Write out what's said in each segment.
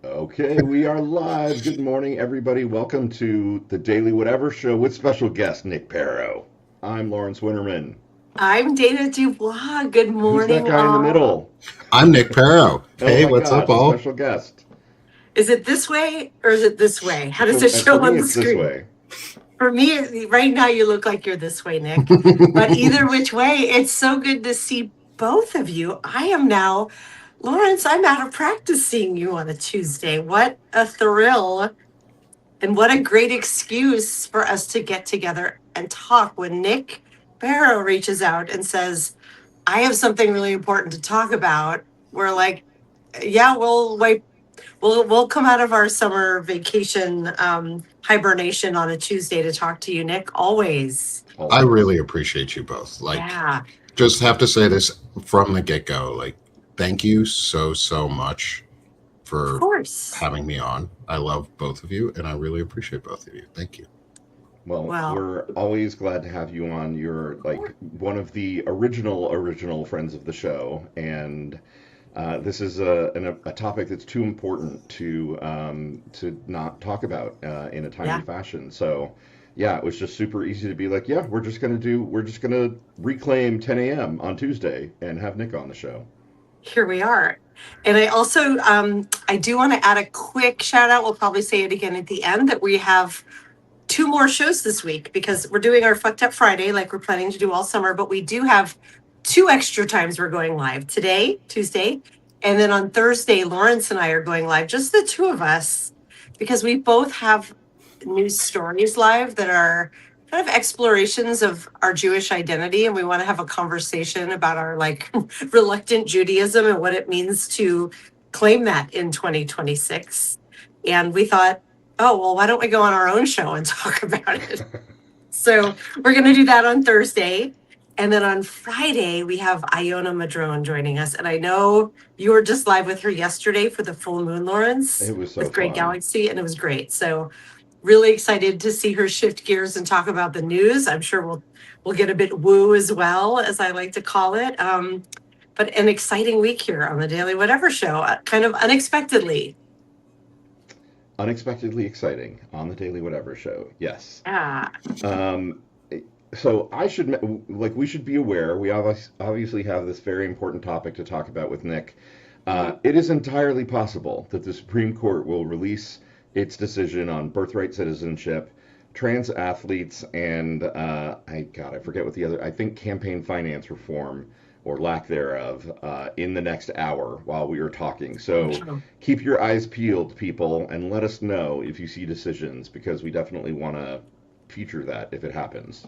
Okay, we are live. Good morning, everybody. Welcome to the Daily Whatever Show with special guest Nick Paro. I'm Lawrence Winnerman. I'm Dana Dubois. Good Who's that morning, guy in the all. middle? I'm Nick Paro. Oh Hey, my what's up, gosh, a all? special guest. Is it this way or is it this way? How does For, it for show me, on the it's this screen? way. For me, right now, you look like you're this way, Nick. But either which way, it's so good to see both of you. I am now, Lawrence, I'm out of practice seeing you on a Tuesday. What a thrill. And what a great excuse for us to get together and talk when Nick Barrow reaches out and says, I have something really important to talk about. We're like, yeah, we'll come out of our summer vacation hibernation on a Tuesday to talk to you, Nick. Always. I Always. really appreciate you both. Yeah, Just have to say this from the get-go. Thank you so much of for course. having me on. I love both of you, and I really appreciate both of you. Thank you. Well, Well, we're always glad to have you on. You're like one of the original friends of the show, and this is a topic that's too important to not talk about in a timely yeah, fashion. So, yeah, it was just super easy to be like, yeah, we're just gonna reclaim 10 a.m. on Tuesday and have Nick on the show. here we are. And I also, I do want to add a quick shout out. We'll probably say it again at the end that we have two more shows this week because we're doing our Fucked Up Friday like we're planning to do all summer, but we do have two extra times we're going live today, Tuesday, and then on Thursday, Lawrence and I are going live, just the two of us, because we both have news stories live that are kind of explorations of our Jewish identity. And we want to have a conversation about our like reluctant Judaism and what it means to claim that in 2026. And we thought, oh, well, why don't we go on our own show and talk about it? So we're going to do that on Thursday. And then on Friday, we have Iona Madrone joining us. And I know you were just live with her yesterday for the full moon, Lawrence, It was so with Great fun. Galaxy, and it was great. So really excited to see her shift gears and talk about the news. I'm sure we'll get a bit woo as well, as I like to call it. But an exciting week here on the Daily Whatever Show, kind of unexpectedly. Unexpectedly exciting on the Daily Whatever Show. Yes. Yeah. Um, so I should like we should be aware. We obviously have this very important topic to talk about with Nick. Mhm. It is entirely possible that the Supreme Court will release its decision on birthright citizenship, trans athletes, and I forget what the other. I think campaign finance reform or lack thereof in the next hour while we are talking. So keep your eyes peeled, people, and let us know if you see decisions because we definitely want to feature that if it happens.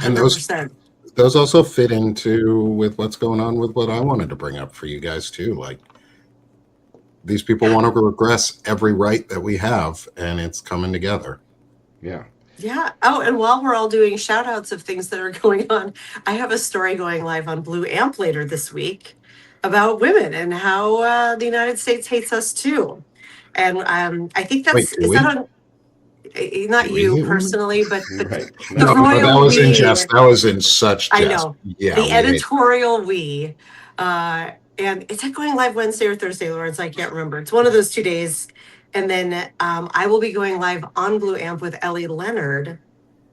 And those 100%. those also fit into with what's going on with what I wanted to bring up for you guys too. These people want to regress every right that we have, and it's coming together. Yeah. Yeah. Oh, and while we're all doing shout outs of things that are going on, I have a story going live on Blue Amp later this week about women and how the United States hates us too. And I think Wait, do is that we? on, not Do we you hate women? personally, but Right. the No, No, we that royal was in we. jest. That was in such I jest. know Yeah, the we hate. editorial we. And is that going live Wednesday or Thursday, Lawrence? I can't remember. It's one of those 2 days. And then I will be going live on Blue Amp with Ellie Leonard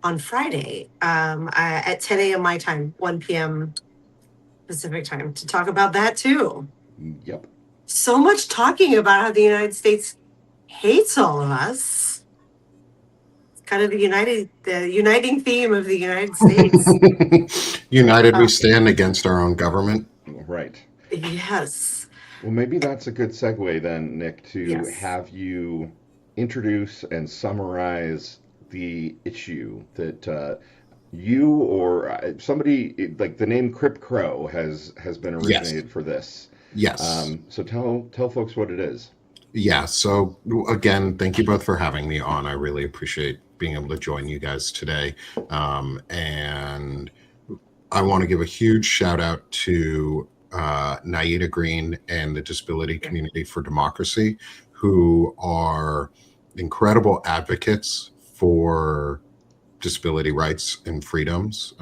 on Friday at 10 a.m. my time, 1 p.m. Pacific time to talk about that too. Yep. So much talking about how the United States hates all of us. It's kind of the uniting theme of the United States. United, we Uh, stand against our own government. Right. yes, Well, maybe that's a good segue then, Nick, to yes. have you introduce and summarize the issue that you or somebody like the name Crip Crow has been Yes, originated for this. yes, So tell folks what it is. yeah. So again, thank you both for having me on. I really appreciate being able to join you guys today. And I want to give a huge shout out to Naida Green and the Disability Community for Democracy, who are incredible advocates for disability rights and freedoms,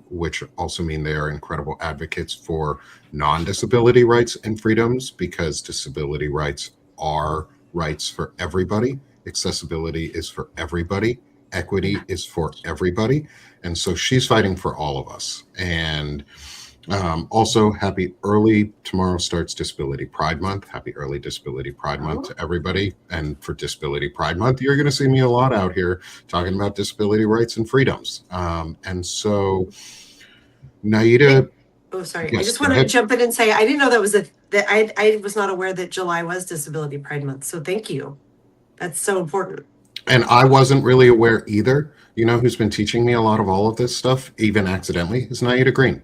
which also mean they are incredible advocates for non-disability rights and freedoms, because disability rights are rights for everybody. Accessibility is for everybody. Equity is for everybody. And so she's fighting for all of us. And also, happy early, tomorrow starts Disability Pride Month. Happy early Disability Pride Month to everybody. And for Disability Pride Month, you're going to see me a lot out here talking about disability rights and freedoms. And so, Naida. Oh, sorry. Yes, I just go wanted to ahead. jump in and say I didn't know that was that I was not aware that July was Disability Pride Month. So thank you. That's so important. And I wasn't really aware either. You know who's been teaching me a lot of all of this stuff, even accidentally, is Naida Green.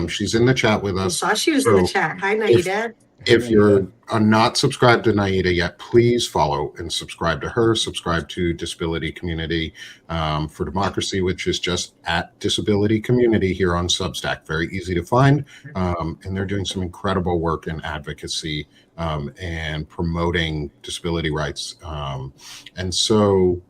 She's in the chat with I us. saw she was in the chat. Hi, Naida. If you're not subscribed to Naida yet, please follow and subscribe to her. Subscribe to Disability Community for Democracy, which is just at Disability Community here on Substack. Very easy to find. And they're doing some incredible work in advocacy and promoting disability rights. And so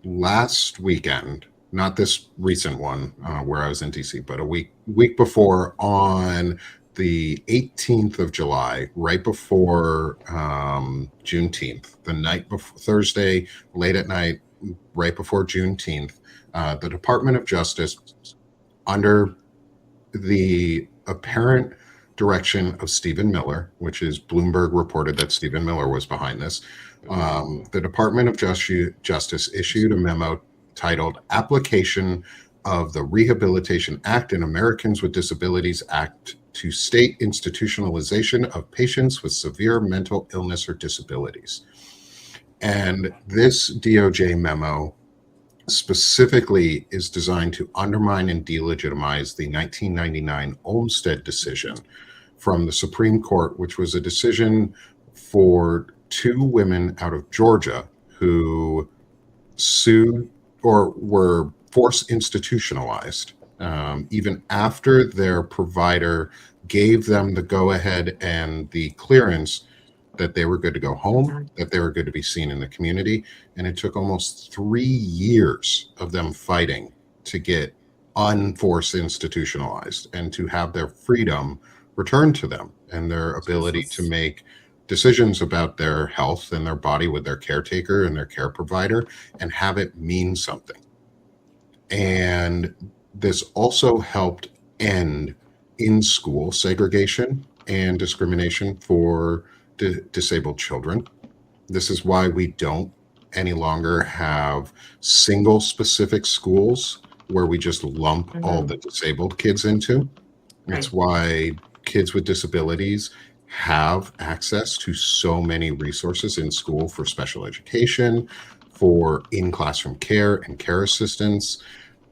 last weekend, not this recent one where I was in DC, but a week before, on the 18th of July, right before Juneteenth, the night before, Thursday, late at night, right before Juneteenth, the Department of Justice, under the apparent direction of Stephen Miller, which is Bloomberg reported that Stephen Miller was behind this, the Department of Justice issued a memo titled Application of the Rehabilitation Act and Americans with Disabilities Act to State Institutionalization of Patients with Severe Mental Illness or Disabilities. And this DOJ memo specifically is designed to undermine and delegitimize the 1999 Olmstead decision from the Supreme Court, which was a decision for two women out of Georgia who sued or were forced institutionalized even after their provider gave them the go-ahead and the clearance that they were good to go home, that they were good to be seen in the community. And it took almost 3 years of them fighting to get unforced institutionalized and to have their freedom returned to them and their ability to make decisions about their health and their body with their caretaker and their care provider and have it mean something. And this also helped end in-school segregation and discrimination for disabled children. This is why we don't any longer have single specific schools where we just lump all the disabled kids into. It's why kids with disabilities have access to so many resources in school for special education, for in-classroom care and care assistance.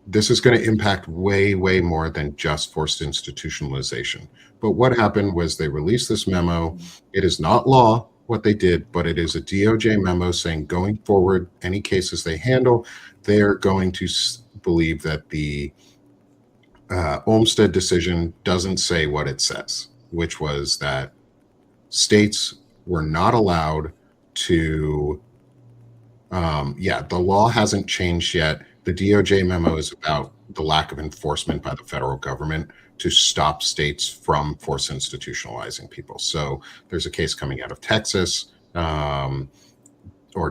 This is going to impact way, way more than just forced institutionalization. But what happened was they released this memo. It is not law what they did, but it is a DOJ memo saying going forward, any cases they handle, they are going to believe that the Olmstead decision doesn't say what it says, which was that states were not allowed to, the law hasn't changed yet. The DOJ memo is about the lack of enforcement by the federal government to stop states from force institutionalizing people. So there's a case coming out of Texas, or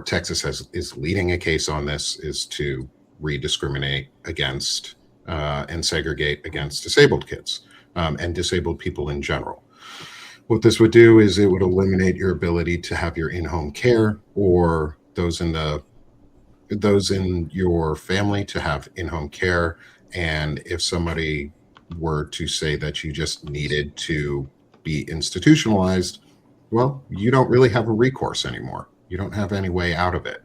Texas is leading a case on this, is to rediscriminate against and segregate against disabled kids and disabled people in general. What this would do is it would eliminate your ability to have your in-home care or those in your family to have in-home care. And if somebody were to say that you just needed to be institutionalized, well, you don't really have a recourse anymore. You don't have any way out of it.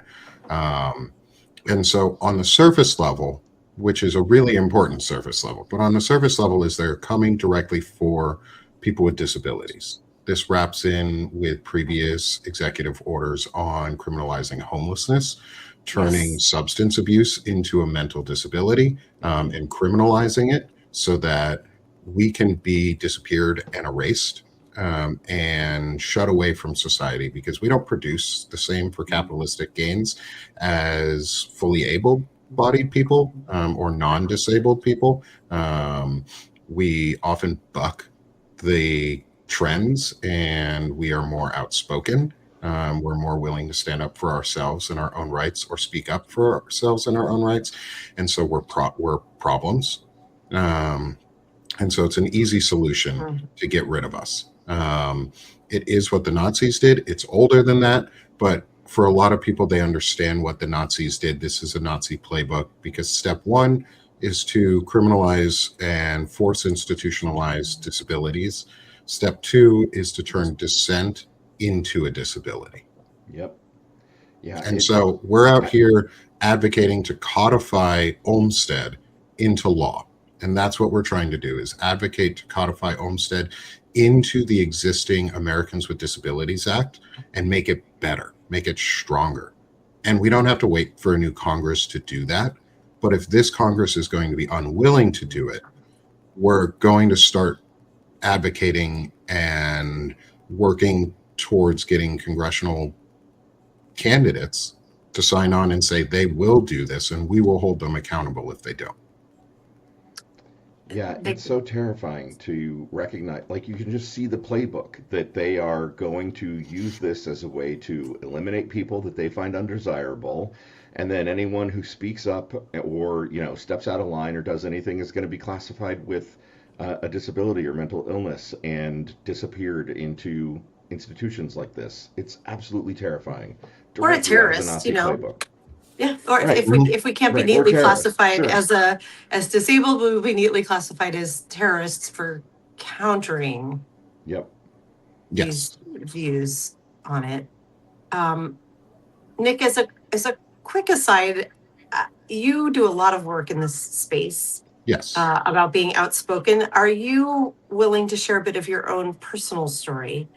And so on the surface level, which is a really important surface level, but on the surface level is they're coming directly for people with disabilities. This wraps in with previous executive orders on criminalizing homelessness, turning substance abuse into a mental disability, and criminalizing it so that we can be disappeared and erased and shut away from society, because we don't produce the same for capitalistic gains as fully able able-bodied people or non-disabled people. We often buck the trends, and we are more outspoken. We're more willing to stand up for ourselves and our own rights, or speak up for ourselves and our own rights. And so we're problems. And so it's an easy solution to get rid of us. It is what the Nazis did. It's older than that, but for a lot of people, they understand what the Nazis did. This is a Nazi playbook, because step one is to criminalize and force institutionalize disabilities. Step two is to turn dissent into a disability. Yep. Yeah. And so we're out here advocating to codify Olmsted into law. And that's what we're trying to do, is advocate to codify Olmsted into the existing Americans with Disabilities Act and make it better, make it stronger. And we don't have to wait for a new Congress to do that. But if this Congress is going to be unwilling to do it, we're going to start advocating and working towards getting congressional candidates to sign on and say they will do this, and we will hold them accountable if they don't. Yeah, it's so terrifying to recognize, like, you can just see the playbook that they are going to use this as a way to eliminate people that they find undesirable, and then anyone who speaks up or, you know, steps out of line or does anything is going to be classified with a disability or mental illness and disappeared into institutions like this. It's absolutely terrifying. Or a Directly out of the terrorist, Nazi you know. playbook. Yeah, or Right. if we can't be Right, or neatly terrorists, classified sure. as disabled, we will be neatly classified as terrorists for countering Yep. Yes. these views on it. Nick, as a quick aside, you do a lot of work in this space Yes. about being outspoken. Are you willing to share a bit of your own personal story?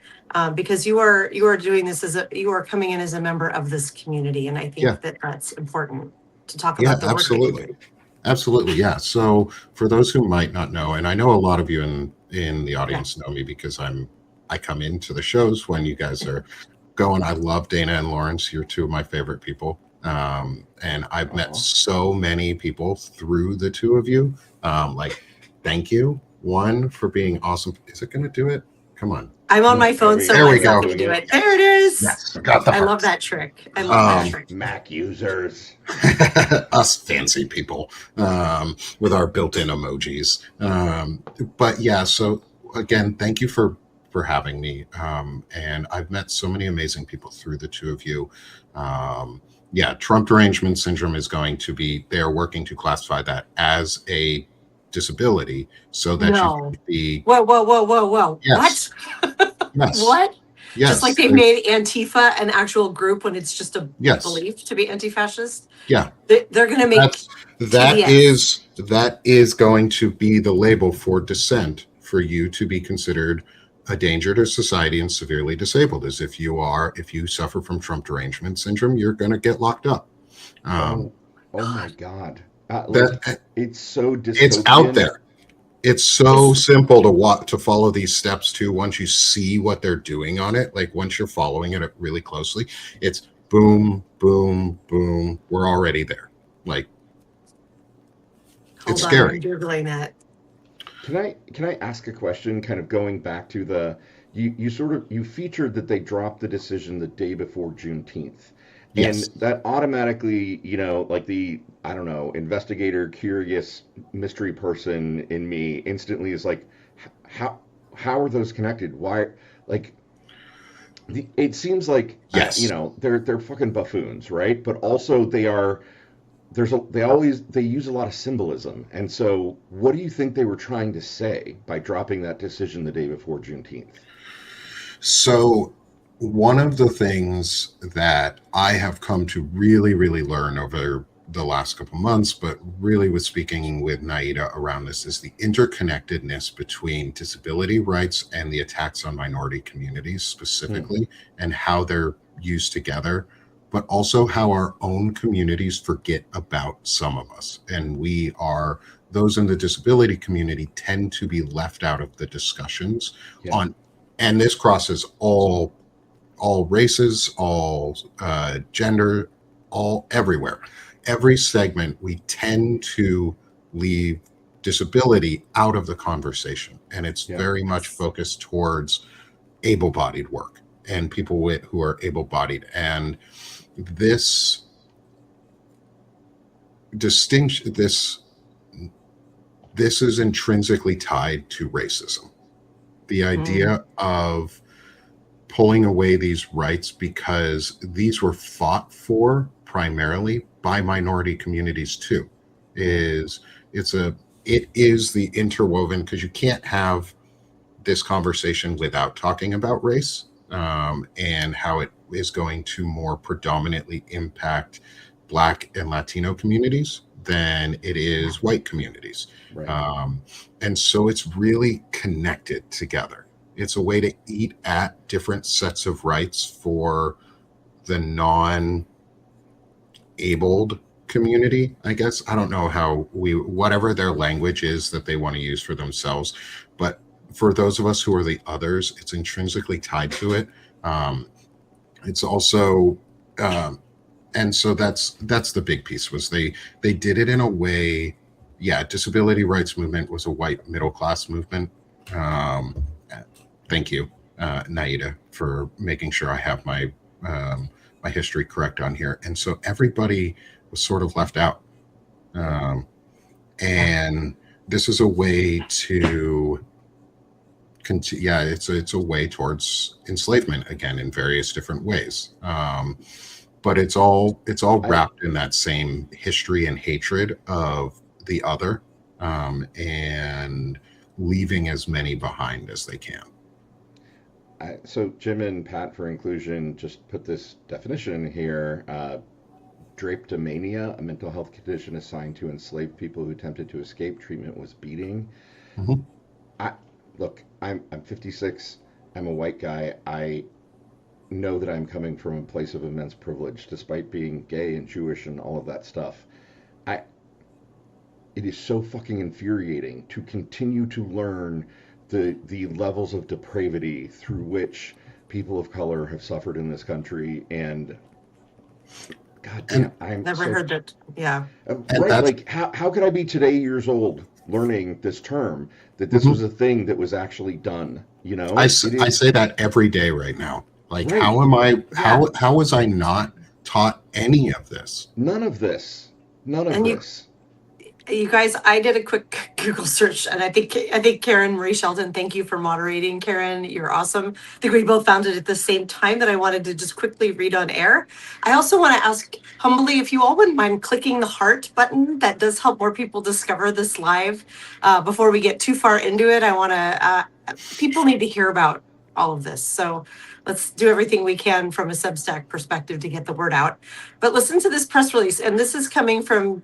Because you are doing this you are coming in as a member of this community, and I think Yeah. that's important to talk Yeah, about the work that you absolutely. do. Absolutely. Yeah. So for those who might not know, and I know a lot of you in the audience know me because I come into the shows when you guys are going. I love Dana and Lawrence. You're two of my favorite people. And I've met so many people through the two of you. Like, thank you. One, for being awesome. Is it going to do it? Come on. I'm on my phone, so There we it's not go. going to do it. There it is. Yes, got the I love hearts. that trick. I love that trick. Mac users. Us fancy people with our built-in emojis. But yeah, so again, thank you for having me. And I've met so many amazing people through the two of you. Yeah, Trump derangement syndrome is going to be, they're working to classify that as a disability so that you can be. Whoa. Yes. What? Yes. What? Yes. Just like they made Antifa an actual group when it's just a Yes. belief to be anti-fascist. Yeah. They're going to make that is going to be the label for dissent for you to be considered a danger to society and severely disabled. Is if you suffer from Trump derangement syndrome, you're going to get locked up. Oh my God. It's so dystopian. It's out there. It's so simple to follow these steps too. Once you see what they're doing on it, like once you're following it really closely, it's boom, boom, boom. We're already there. Like, it's scary. I'm Googling that. Can I ask a question? Kind of going back to you featured that they dropped the decision the day before Juneteenth. Yes. And that automatically, like I don't know, investigator, curious, mystery person in me instantly is like, how are those connected? Why, like, it seems like, yes, they're fucking buffoons, right? But also they use a lot of symbolism. And so what do you think they were trying to say by dropping that decision the day before Juneteenth? So one of the things that I have come to really, really learn over the last couple months, but really with speaking with Naida around this, is the interconnectedness between disability rights and the attacks on minority communities specifically, and how they're used together, but also how our own communities forget about some of us. And those in the disability community tend to be left out of the discussions and this crosses all races, all gender, all everywhere. every segment, we tend to leave disability out of the conversation. And it's very much focused towards able-bodied work and people who are able-bodied. And this distinction, this is intrinsically tied to racism. The idea of pulling away these rights because these were fought for primarily by minority communities too, it is the interwoven, because you can't have this conversation without talking about race, and how it is going to more predominantly impact Black and Latino communities than it is white communities. Right. And so it's really connected together. It's a way to eat at different sets of rights for the non-abled community, I guess. I don't know how whatever their language is that they want to use for themselves, but for those of us who are the others, it's intrinsically tied to it. It's also, and so that's the big piece, was they did it in a way. Yeah, disability rights movement was a white middle class movement. Thank you, Naida, for making sure I have my my history correct on here. And so everybody was sort of left out. And this is a way to continue. Yeah, it's a way towards enslavement again in various different ways. But it's all wrapped in that same history and hatred of the other, and leaving as many behind as they can. So Jim and Pat for Inclusion just put this definition here. Drapetomania, a mental health condition assigned to enslaved people who attempted to escape treatment, was beating. Mm-hmm. Look, I'm 56. I'm a white guy. I know that I'm coming from a place of immense privilege, despite being gay and Jewish and all of that stuff. It is so fucking infuriating to continue to learn the levels of depravity through which people of color have suffered in this country. And God damn, I'm Never heard it. Yeah. Right, like how could I be today years old learning this term, that this was a thing that was actually done, you know? I say that every day right now. Like, Right. how was I not taught any of this? None of this. You guys, I did a quick Google search, and I think Karen Marie Sheldon, thank you for moderating, Karen. You're awesome. I think we both found it at the same time that I wanted to just quickly read on air. I also want to ask humbly if you all wouldn't mind clicking the heart button. That does help more people discover this live. Before we get too far into it, I want to, people need to hear about all of this. So let's do everything we can from a Substack perspective to get the word out. But listen to this press release, and this is coming from,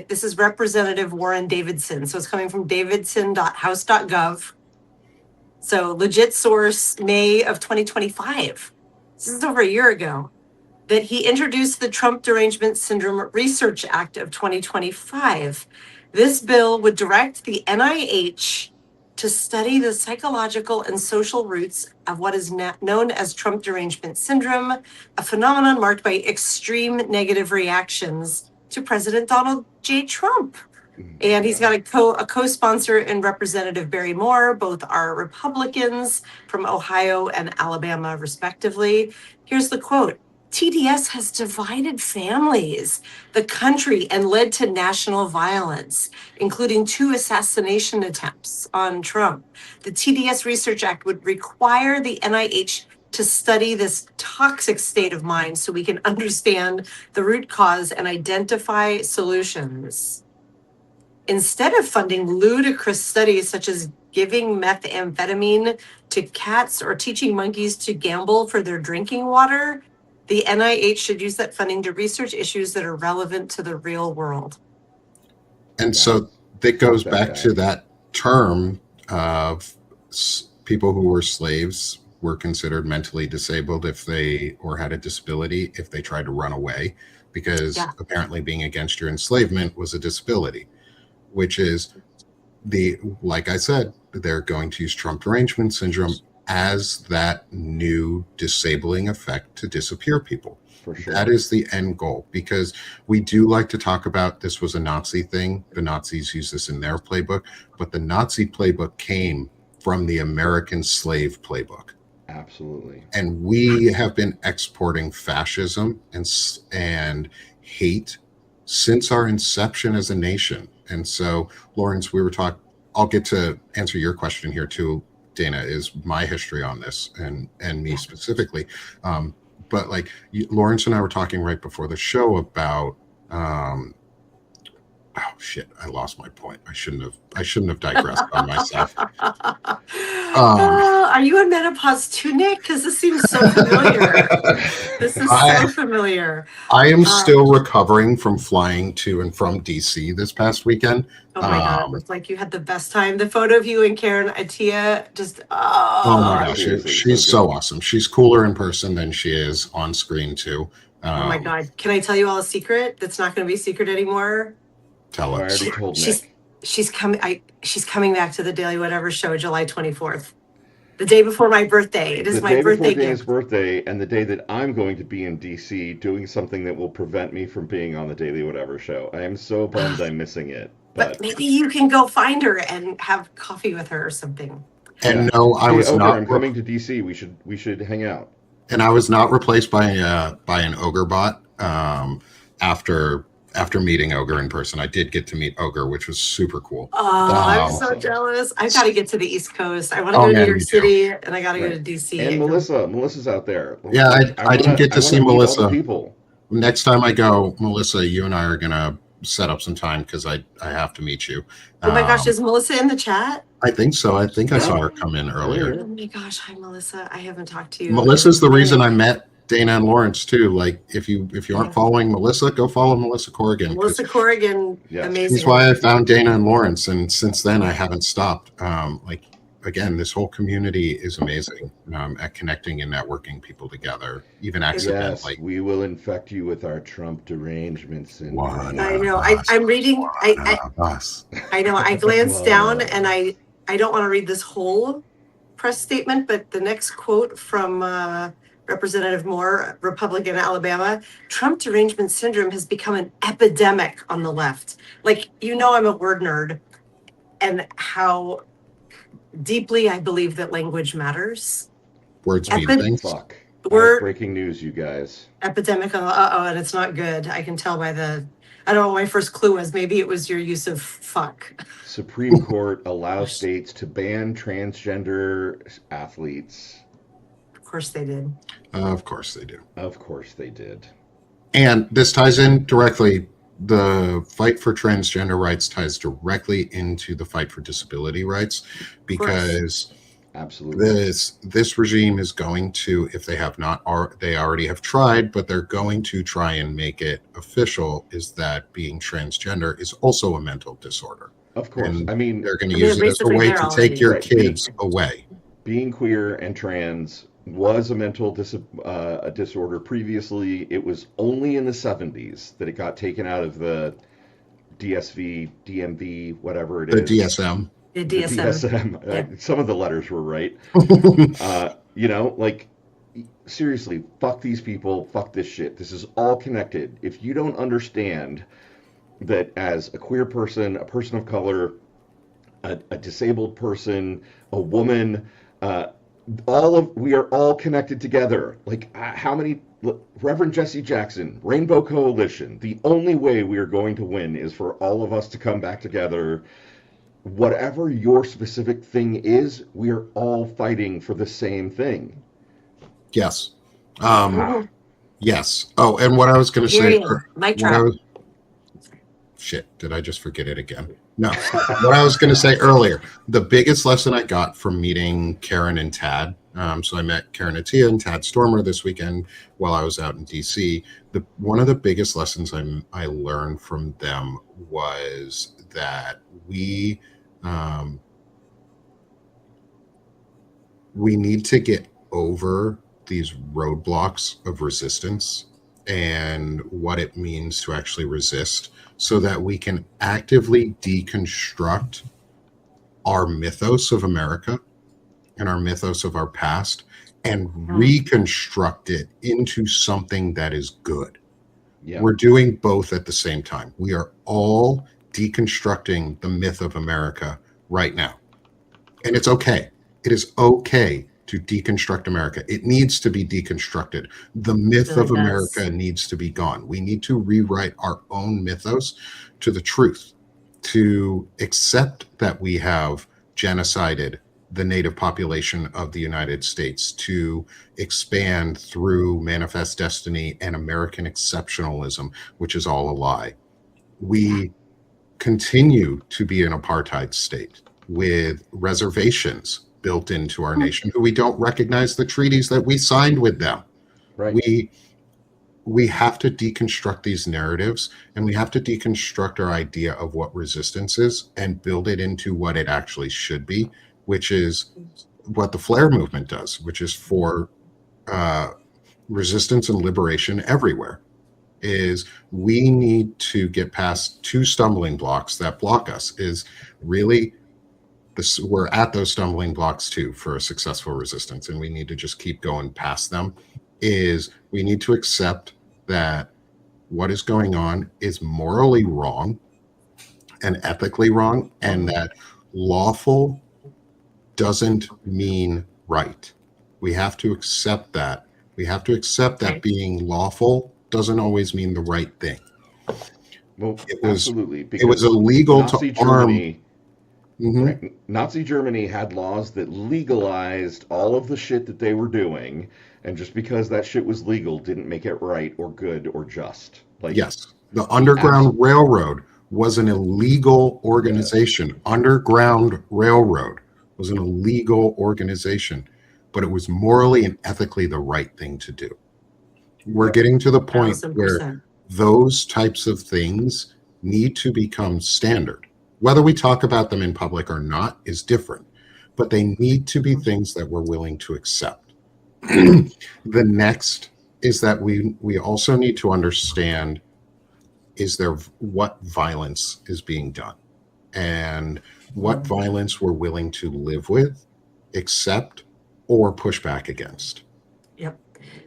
this is Representative Warren Davidson. So it's coming from davidson.house.gov. So legit source, May of 2025. This is over a year ago. That he introduced the Trump Derangement Syndrome Research Act of 2025. This bill would direct the NIH to study the psychological and social roots of what is known as Trump Derangement Syndrome, a phenomenon marked by extreme negative reactions to President Donald J. Trump. And he's got a co-sponsor in Representative Barry Moore. Both are Republicans from Ohio and Alabama, respectively. Here's the quote. TDS has divided families, the country, and led to national violence, including 2 assassination attempts on Trump. The TDS Research Act would require the NIH to study this toxic state of mind so we can understand the root cause and identify solutions. Instead of funding ludicrous studies such as giving methamphetamine to cats or teaching monkeys to gamble for their drinking water, the NIH should use that funding to research issues that are relevant to the real world. And so that goes back to that term of people who were slaves were considered mentally disabled or had a disability if they tried to run away, because apparently being against your enslavement was a disability, which is like I said, they're going to use Trump Derangement Syndrome as that new disabling effect to disappear people. For sure. That is the end goal, because we do like to talk about this was a Nazi thing. The Nazis use this in their playbook, but the Nazi playbook came from the American slave playbook. Absolutely. And we have been exporting fascism and hate since our inception as a nation. And so, Lawrence, we were talking, I'll get to answer your question here too, Dana, is my history on this and me specifically. But like Lawrence and I were talking right before the show about, oh shit, I lost my point. I shouldn't have digressed on myself. Are you in menopause too, Nick? Because this seems so familiar. This is so familiar. I am still recovering from flying to and from DC this past weekend. Oh my God, it looked like you had the best time. The photo of you and Karen Atia just, oh my gosh, she's so awesome. She's cooler in person than she is on screen too. Oh my God. Can I tell you all a secret that's not going to be a secret anymore? Tell us. She's coming back to the Daily Whatever show July 24th. The day before my birthday. It is my birthday gift. Dana's birthday, and the day that I'm going to be in DC doing something that will prevent me from being on the Daily Whatever show. I am so bummed I'm missing it. But maybe you can go find her and have coffee with her or something. And no, I was not. I'm coming to DC. We should hang out. And I was not replaced by an ogre bot after meeting Ogre in person. I did get to meet Ogre, which was super cool. Oh, I'm so jealous. I've got to get to the East Coast. I want to go to New York City, and I got to go to DC. And Melissa's out there. Yeah, I didn't get to see Melissa. People. Next time I go, Melissa, you and I are going to set up some time because I have to meet you. Oh my gosh, is Melissa in the chat? I think so. I think I saw her come in earlier. Oh my gosh, hi Melissa. I haven't talked to you. Melissa's the reason I met Dana and Lawrence too. Like if you aren't following Melissa, go follow Melissa Corrigan. Melissa Corrigan, amazing. That's why I found Dana and Lawrence, and since then I haven't stopped. Again, this whole community is amazing at connecting and networking people together, even accidentally. Yes, we will infect you with our Trump derangements. And I know. I'm reading. I know. I glanced down, and I don't want to read this whole press statement, but the next quote from Representative Moore, Republican Alabama, Trump derangement syndrome has become an epidemic on the left. Like, I'm a word nerd, and how deeply I believe that language matters. Words mean things. Fuck. Breaking news, you guys. Epidemic on and it's not good. I can tell by I don't know what my first clue was. Maybe it was your use of fuck. Supreme Court allows states to ban transgender athletes. Of course they did. Of course they do. Of course they did. And this ties in directly. The fight for transgender rights ties directly into the fight for disability rights, because absolutely this regime is going to, if they have not, they already have tried, but they're going to try and make it official, is that being transgender is also a mental disorder. Of course. And I mean, they're going to use it as a way to take your kids away. Being queer and trans was a mental disorder previously. It was only in the 70s that it got taken out of the DSV, DMV, whatever it is. The DSM. The DSM. Yeah. Some of the letters were right. Seriously, fuck these people, fuck this shit. This is all connected. If you don't understand that as a queer person, a person of color, a disabled person, a woman, we are all connected together. Like how many Reverend Jesse Jackson, Rainbow Coalition, the only way we are going to win is for all of us to come back together. Whatever your specific thing is, we are all fighting for the same thing. Yes. Yes. Oh, and what I was going to say. Shit, did I just forget it again? No. What I was going to say earlier, the biggest lesson I got from meeting Karen and Tad, so I met Karen Atia and Tad Stormer this weekend while I was out in DC. One of the biggest lessons I learned from them was that we need to get over these roadblocks of resistance and what it means to actually resist, so that we can actively deconstruct our mythos of America and our mythos of our past and reconstruct it into something that is good. Yeah. We're doing both at the same time. We are all deconstructing the myth of America right now. And it's okay. It is okay to deconstruct America. It needs to be deconstructed. The myth of America needs to be gone. We need to rewrite our own mythos to the truth, to accept that we have genocided the native population of the United States, to expand through manifest destiny and American exceptionalism, which is all a lie. We continue to be an apartheid state with reservations built into our nation who we don't recognize the treaties that we signed with them. Right. We have to deconstruct these narratives, and we have to deconstruct our idea of what resistance is and build it into what it actually should be, which is what the Flare movement does, which is for resistance and liberation everywhere. Is we need to get past two stumbling blocks that block us. Is really this, we're at those stumbling blocks too for a successful resistance, and we need to just keep going past them. Is we need to accept that what is going on is morally wrong and ethically wrong, and that lawful doesn't mean right. We have to accept that. We have to accept that being lawful doesn't always mean the right thing. Well, absolutely. Because it was illegal Nazi to arm. Germany, right, Nazi Germany had laws that legalized all of the shit that they were doing, and just because that shit was legal didn't make it right or good or just. Like, yes, the Underground Railroad was an illegal organization. Yeah. Underground Railroad was an illegal organization, but it was morally and ethically the right thing to do. We're getting to the point 1,000%. Where those types of things need to become standard. Whether we talk about them in public or not is different, but they need to be things that we're willing to accept. The next is that we also need to understand what violence is being done and what violence we're willing to live with, accept, or push back against. Yep.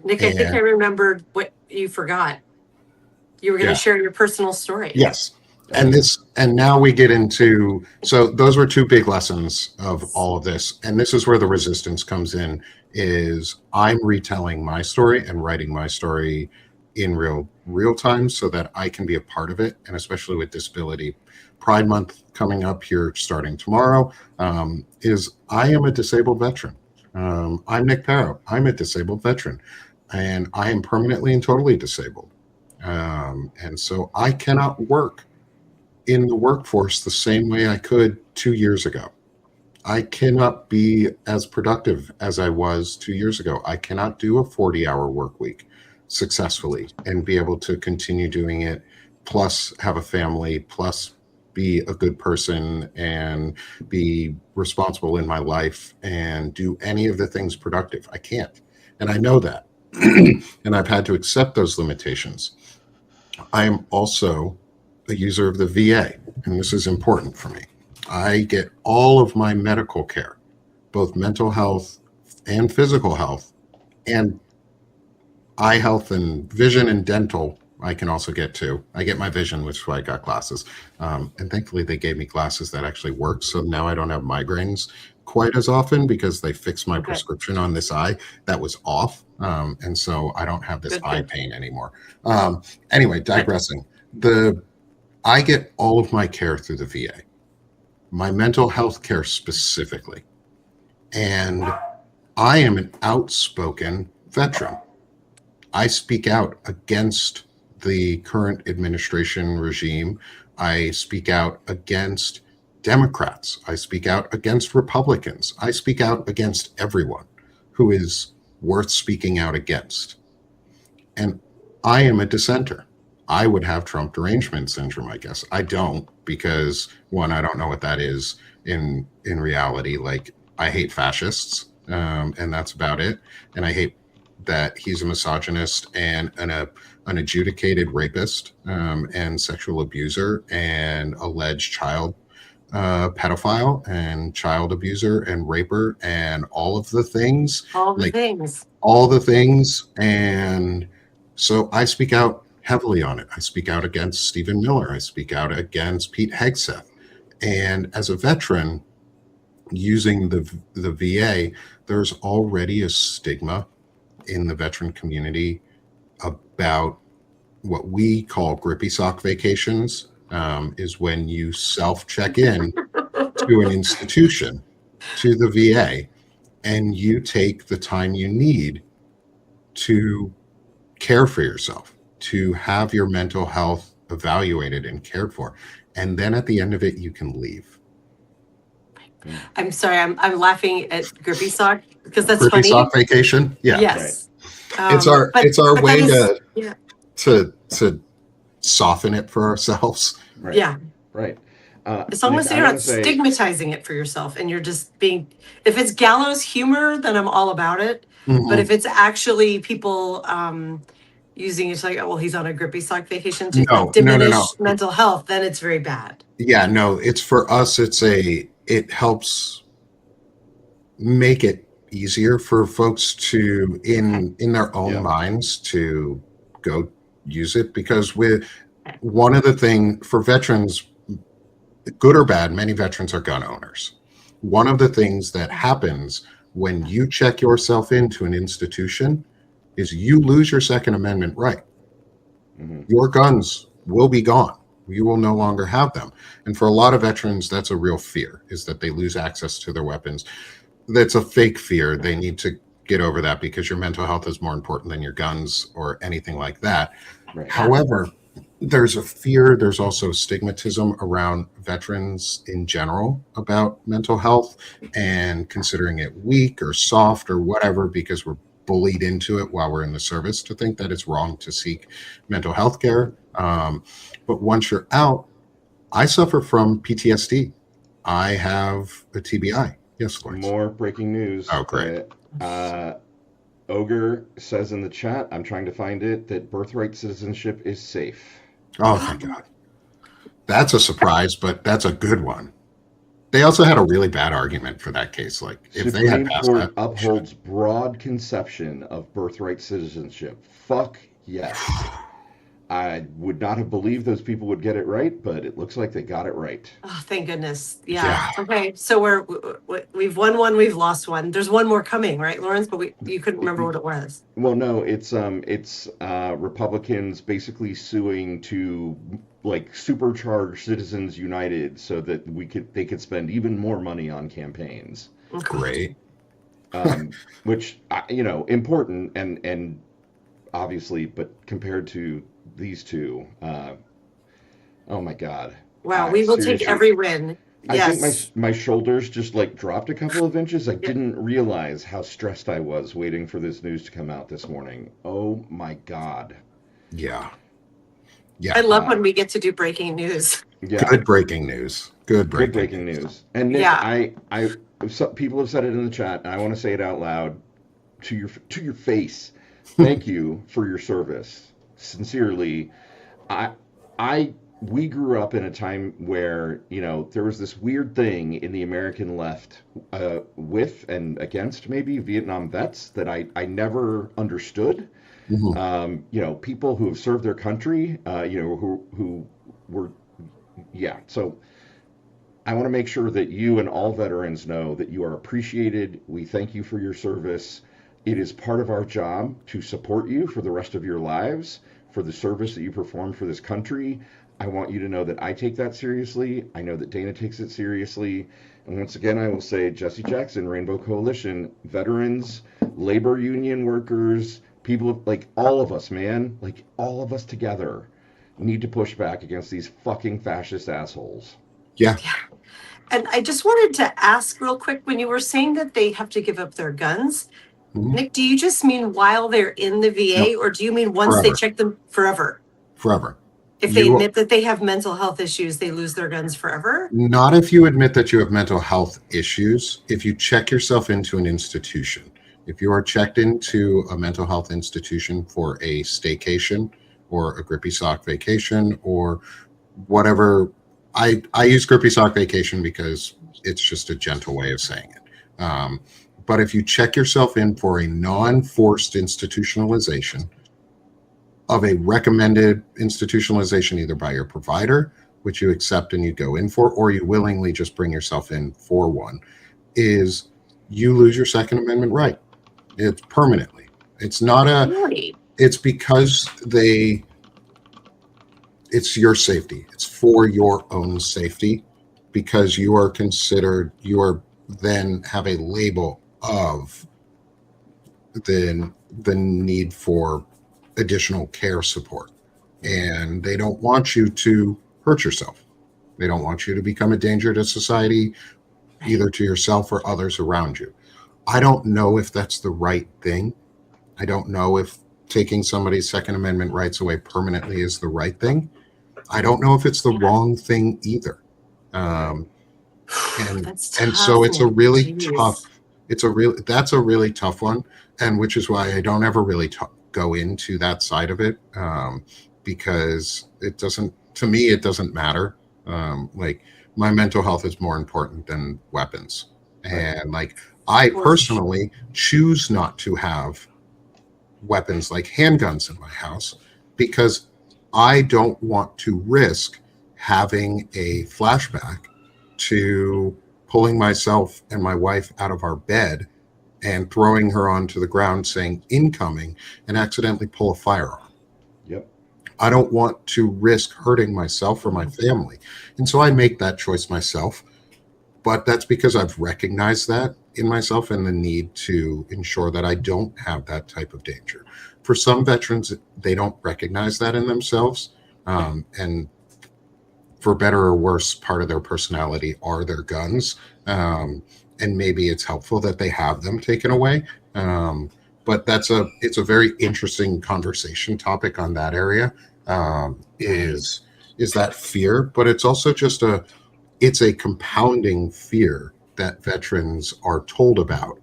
Nick, I think I remembered what you forgot. You were going to share your personal story. Yes. And now we get into, so those were two big lessons of all of this. And this is where the resistance comes in, is I'm retelling my story and writing my story in real time so that I can be a part of it. And especially with disability, Pride Month coming up here starting tomorrow, is I am a disabled veteran. I'm Nick Paro. I'm a disabled veteran, and I am permanently and totally disabled. And so I cannot work in the workforce the same way I could 2 years ago. I cannot be as productive as I was 2 years ago. I cannot do a 40-hour work week successfully and be able to continue doing it, plus have a family, plus be a good person and be responsible in my life and do any of the things productive. I can't. And I know that. And I've had to accept those limitations. I am also a user of the VA, and this is important for me. I get all of my medical care, both mental health and physical health, and eye health and vision and dental. I can also get too. I get my vision, which is why I got glasses. And thankfully they gave me glasses that actually work. So now I don't have migraines quite as often because they fixed my prescription on this eye that was off. And so I don't have this eye pain anymore. Anyway, digressing. I get all of my care through the VA, my mental health care specifically. And I am an outspoken veteran. I speak out against the current administration regime. I speak out against Democrats. I speak out against Republicans. I speak out against everyone who is worth speaking out against. And I am a dissenter. I would have Trump derangement syndrome, I guess. I don't, because one, I don't know what that is in reality. Like, I hate fascists, and that's about it. And I hate that he's a misogynist and an adjudicated rapist and sexual abuser and alleged child pedophile and child abuser and raper and all of the things. All the Like things. all the things. And so I speak out heavily on it. I speak out against Stephen Miller. I speak out against Pete Hegseth. And as a veteran using the VA, there's already a stigma in the veteran community about what we call grippy sock vacations, is when you self-check in to an institution, to the VA, and you take the time you need to care for yourself, to have your mental health evaluated and cared for. And then at the end of it, you can leave. I'm sorry, I'm laughing at Grippy Sock because that's Grippy funny. sock vacation? Yeah. Yes. It's our but way that is, to soften it for ourselves. Right. Yeah. Right. As long as you're not stigmatizing it for yourself and you're just being, if it's gallows humor, then I'm all about it. Mhm. But if it's actually people using it like, oh, well, he's on a grippy sock vacation to diminish mental health, then it's very bad. Yeah, no, it's for us, it helps make it easier for folks to in their own minds to go use it, because one of the things for veterans, good or bad, many veterans are gun owners. One of the things that happens when you check yourself into an institution is you lose your Second Amendment right. Mm-hmm. Your guns will be gone. You will no longer have them. And for a lot of veterans, that's a real fear, is that they lose access to their weapons. That's a fake fear. They need to get over that because your mental health is more important than your guns or anything like that. Right. However, there's a fear. There's also stigmatism around veterans in general about mental health and considering it weak or soft or whatever, because we're bullied into it while we're in the service to think that it's wrong to seek mental health care. But once you're out, I suffer from PTSD. I have a TBI. Yes, Lawrence. More breaking news. Oh, great. Ogre says in the chat, I'm trying to find it, that birthright citizenship is safe. Oh, thank God. That's a surprise, but that's a good one. They also had a really bad argument for that case. Like, if Supreme they had passed Court that, upholds broad conception of birthright citizenship. Fuck yes. I would not have believed those people would get it right, but it looks like they got it right. Oh, thank goodness. Yeah. Okay. So we've won one, we've lost one. There's one more coming, right, Lawrence? But you couldn't remember what it was. Well, no, it's Republicans basically suing to like supercharge Citizens United so that they could spend even more money on campaigns. Great. Which important and obviously, but compared to these two, oh my God! Wow, we will take every win. I think my shoulders just like dropped a couple of inches. I didn't realize how stressed I was waiting for this news to come out this morning. Oh my God! Yeah. I love when we get to do breaking news. Yeah. Good breaking news. Good breaking news. And Nick, people have said it in the chat, and I want to say it out loud to your face. Thank you for your service. Sincerely, we grew up in a time where, there was this weird thing in the American left with and against maybe Vietnam vets that I never understood. Mm-hmm. People who have served their country, who were, So I want to make sure that you and all veterans know that you are appreciated. We thank you for your service. It is part of our job to support you for the rest of your lives, for the service that you perform for this country. I want you to know that I take that seriously. I know that Dana takes it seriously. And once again, I will say, Jesse Jackson, Rainbow Coalition, veterans, labor union workers, people like all of us, man, like all of us together need to push back against these fucking fascist assholes. Yeah. And I just wanted to ask real quick, when you were saying that they have to give up their guns, mm-hmm. Nick, do you just mean while they're in the VA, or do you mean once they check them forever? Forever. If they admit that they have mental health issues, they lose their guns forever? Not if you admit that you have mental health issues. If you check yourself into an institution, if you are checked into a mental health institution for a staycation or a grippy sock vacation or whatever I use grippy sock vacation because it's just a gentle way of saying it. But if you check yourself in for a non-forced institutionalization of a recommended institutionalization, either by your provider, which you accept and you go in for, or you willingly just bring yourself in for one, is you lose your Second Amendment right. It's permanently. It's not Really? it's because it's your safety. It's for your own safety, because you are then have a label of the need for additional care support. And they don't want you to hurt yourself. They don't want you to become a danger to society, either to yourself or others around you. I don't know if that's the right thing. I don't know if taking somebody's Second Amendment rights away permanently is the right thing. I don't know if it's the wrong thing either. That's tough, And so it's a man. really Jeez. that's a really tough one, and which is why I don't ever really go into that side of it, because it doesn't matter. Like, my mental health is more important than weapons, and like, I personally choose not to have weapons like handguns in my house because I don't want to risk having a flashback to pulling myself and my wife out of our bed and throwing her onto the ground saying incoming and accidentally pull a firearm. Yep. I don't want to risk hurting myself or my family. And so I make that choice myself. But that's because I've recognized that in myself and the need to ensure that I don't have that type of danger. For some veterans, they don't recognize that in themselves. And for better or worse, part of their personality are their guns. And maybe it's helpful that they have them taken away. But it's a very interesting conversation topic on that area, is that fear, but it's also just it's a compounding fear that veterans are told about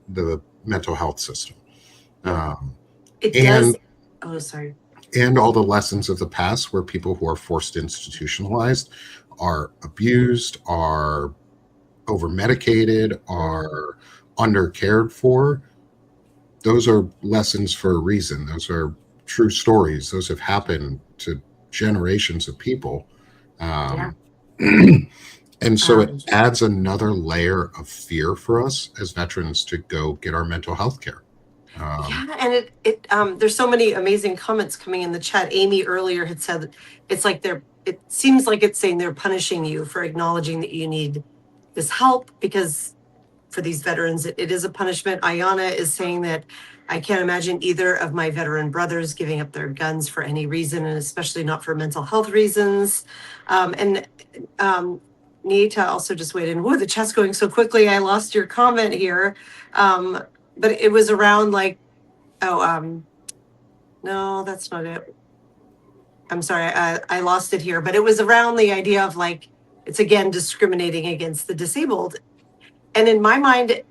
the mental health system. It does. Oh, sorry. And all the lessons of the past where people who are forced institutionalized are abused, are over-medicated, are under-cared for. Those are lessons for a reason. Those are true stories. Those have happened to generations of people. And so it adds another layer of fear for us as veterans to go get our mental health care. And there's so many amazing comments coming in the chat. Amy earlier had said it's like it seems like it's saying they're punishing you for acknowledging that you need this help, because for these veterans, it is a punishment. Ayana is saying that I can't imagine either of my veteran brothers giving up their guns for any reason, and especially not for mental health reasons. Nita also just weighed in. Whoa, the chat's going so quickly. I lost your comment here. But it was around like, no, that's not it. I'm sorry, I lost it here. But it was around the idea of like, it's again discriminating against the disabled. And in my mind,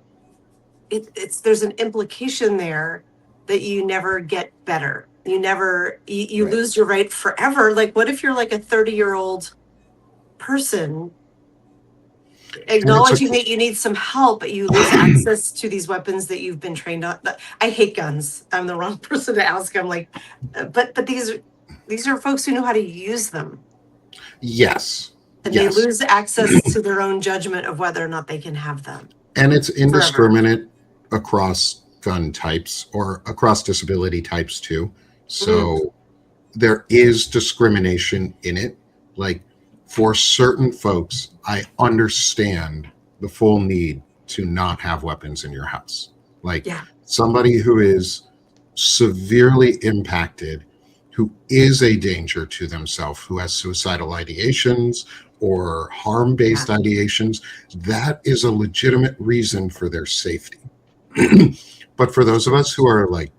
there's an implication there that you never get better. You lose your right forever. Like, what if you're like a 30-year-old person acknowledging that you need some help, but you lose access to these weapons that you've been trained on? I hate guns. I'm the wrong person to ask. I'm like, but these are folks who know how to use them. Yes. And they lose access to their own judgment of whether or not they can have them. And it's indiscriminate across gun types or across disability types too. So there is discrimination in it. Like, for certain folks, I understand the full need to not have weapons in your house. Like, somebody who is severely impacted, who is a danger to themselves, who has suicidal ideations or harm-based ideations, that is a legitimate reason for their safety. But for those of us who are like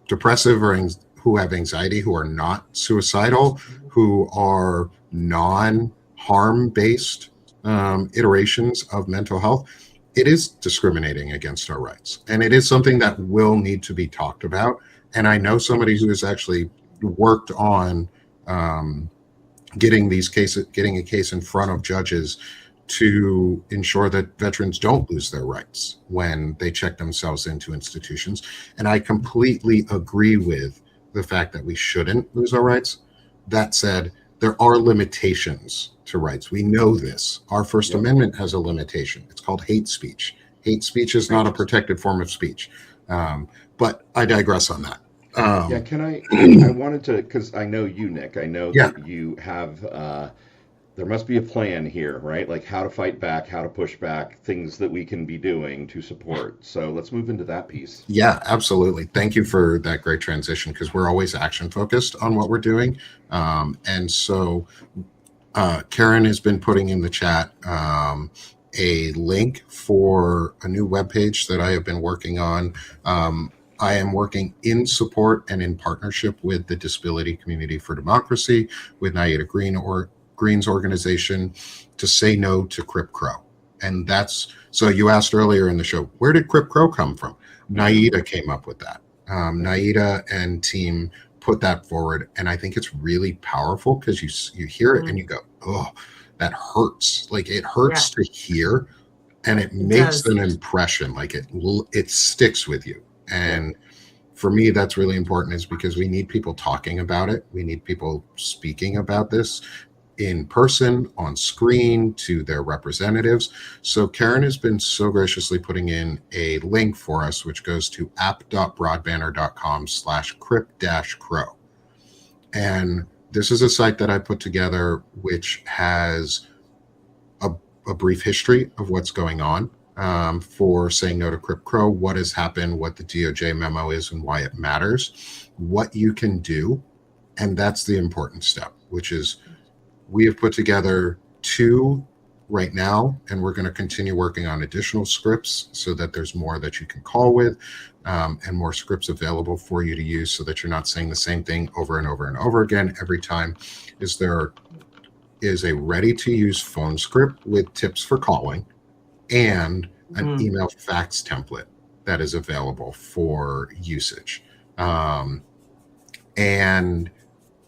depressive or who have anxiety, who are not suicidal, who are non-harm based iterations of mental health, it is discriminating against our rights. And it is something that will need to be talked about. And I know somebody who has actually worked on getting a case in front of judges to ensure that veterans don't lose their rights when they check themselves into institutions. And I completely agree with the fact that we shouldn't lose our rights. That said, there are limitations to rights. We know this. Our First Amendment has a limitation. It's called hate speech. Hate speech is not a protected form of speech. But I digress on that. Can I wanted to, because I know you, Nick. I know Yeah. that you have. There must be a plan here, right? Like how to fight back, how to push back, things that we can be doing to support. So let's move into that piece. Yeah, absolutely. Thank you for that great transition, because we're always action focused on what we're doing. And so Karen has been putting in the chat a link for a new webpage that I have been working on. I am working in support and in partnership with the Disability Community for Democracy, with Naida Green's organization, to say no to Crip Crow. And that's, so you asked earlier in the show, where did Crip Crow come from? Naida came up with that. Naida and team put that forward, and I think it's really powerful, because you hear it and you go, oh, that hurts. Like, it hurts to hear, and it makes an impression. Like, it sticks with you. And for me, that's really important, is because we need people talking about it. We need people speaking about this in person, on screen, to their representatives. So Karen has been so graciously putting in a link for us, which goes to app.broadbanner.com/crip-crow. And this is a site that I put together, which has a brief history of what's going on for saying no to Crip Crow, what has happened, what the DOJ memo is, and why it matters, what you can do. And that's the important step, which is, we have put together 2 right now, and we're going to continue working on additional scripts so that there's more that you can call with, and more scripts available for you to use, so that you're not saying the same thing over and over and over again every time. There is a ready-to-use phone script with tips for calling, and an email fax template that is available for usage, and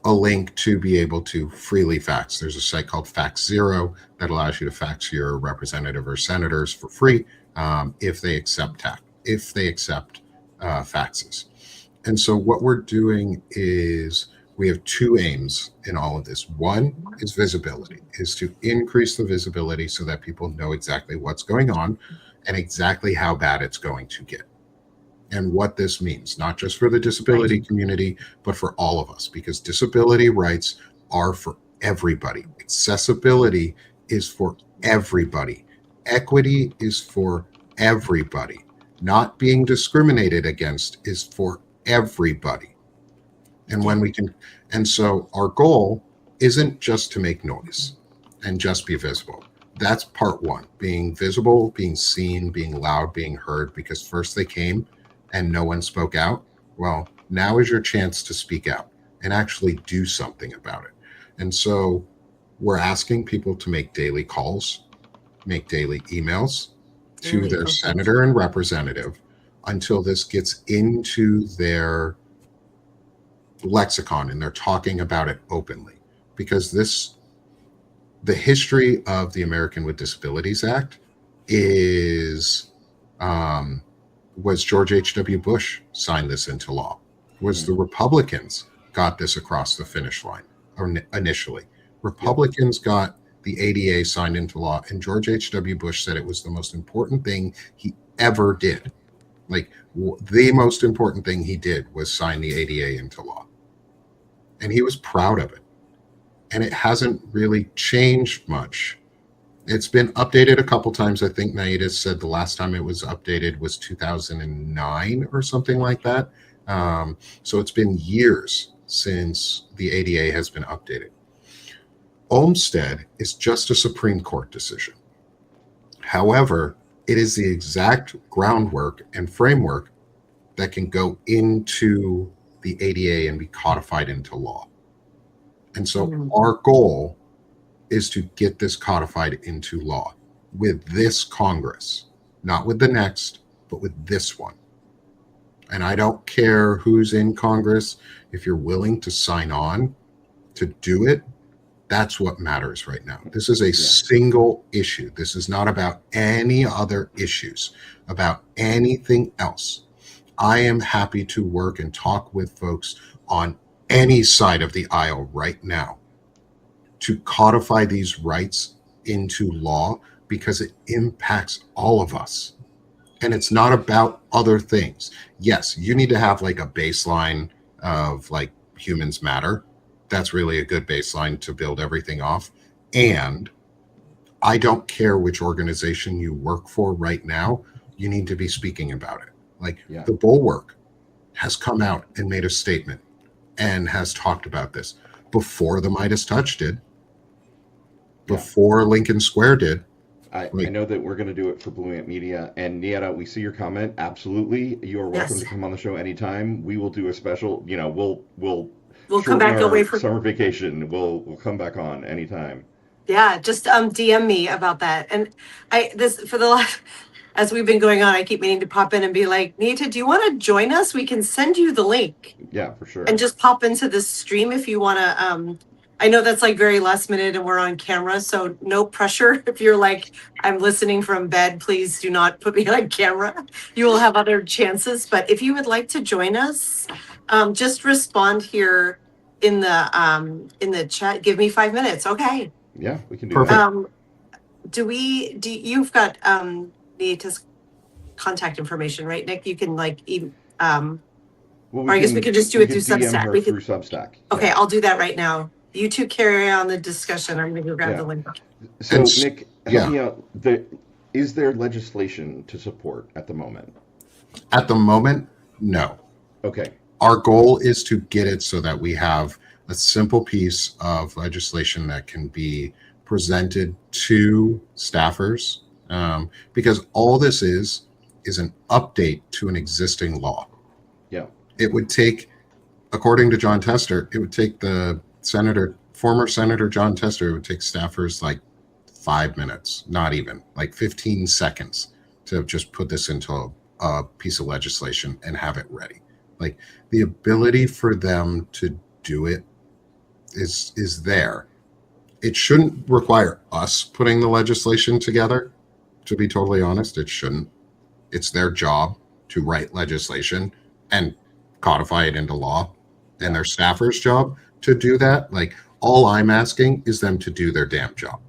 a link to be able to freely fax. There's a site called Fax Zero that allows you to fax your representative or senators for free if they accept faxes. And so what we're doing is, we have 2 aims in all of this. One is visibility, is to increase the visibility so that people know exactly what's going on and exactly how bad it's going to get. And what this means, not just for the disability community, but for all of us, because disability rights are for everybody. Accessibility is for everybody. Equity is for everybody. Not being discriminated against is for everybody. And when we can, and so our goal isn't just to make noise and just be visible. That's part 1, being visible, being seen, being loud, being heard, because first they came and no one spoke out. Well, now is your chance to speak out and actually do something about it. And so we're asking people to make daily calls, make daily emails to their senator and representative, until this gets into their lexicon and they're talking about it openly. Because the history of the American with Disabilities Act is, was George H.W. Bush signed this into law, was the Republicans got this across the finish line initially. Republicans got the ADA signed into law, and George H.W. Bush said it was the most important thing he ever did. Like, the most important thing he did was sign the ADA into law. And he was proud of it. And it hasn't really changed much. It's been updated a couple times. I think Naida said the last time it was updated was 2009 or something like that. So it's been years since the ADA has been updated. Olmstead is just a Supreme Court decision. However, it is the exact groundwork and framework that can go into the ADA and be codified into law. And so our goal is to get this codified into law with this Congress, not with the next, but with this one. And I don't care who's in Congress. If you're willing to sign on to do it, That's what matters right now. This is a single issue. This is not about any other issues, about anything else. I am happy to work and talk with folks on any side of the aisle right now to codify these rights into law because it impacts all of us. And it's not about other things. Yes, you need to have like a baseline of like humans matter. That's really a good baseline to build everything off. And I don't care which organization you work for right now, you need to be speaking about it. Like the Bulwark has come out and made a statement and has talked about this before the Midas Touch did, before Lincoln Square did. I know that we're going to do it for Blue Ant Media. And Nieta, we see your comment. Absolutely. You are welcome to come on the show anytime. We will do a special, we'll come back away for summer vacation. We'll come back on anytime. Yeah, just DM me about that. And as we've been going on, I keep meaning to pop in and be like, Nita, do you want to join us? We can send you the link. Yeah, for sure. And just pop into this stream if you want to. I know that's like very last minute and we're on camera, so no pressure. If you're like, I'm listening from bed, please do not put me on camera. You will have other chances. But if you would like to join us, just respond here in the chat. Give me 5 minutes. Okay. Yeah, we can do that. You've got Nita's contact information, right, Nick? You can like or I guess we could just do it through Substack. Through Substack. Okay, I'll do that right now. You two carry on the discussion. I'm going to go grab the link. So, Nick, help me out. Is there legislation to support at the moment? At the moment, no. Okay. Our goal is to get it so that we have a simple piece of legislation that can be presented to staffers, because all this is an update to an existing law. Yeah. It would take, according to John Tester, it would take former Senator John Tester, it would take staffers like 5 minutes, not even, like 15 seconds to just put this into a piece of legislation and have it ready. Like the ability for them to do it is there. It shouldn't require us putting the legislation together, to be totally honest. It shouldn't. It's their job to write legislation and codify it into law, and their staffers' job to do that. Like, all I'm asking is them to do their damn job,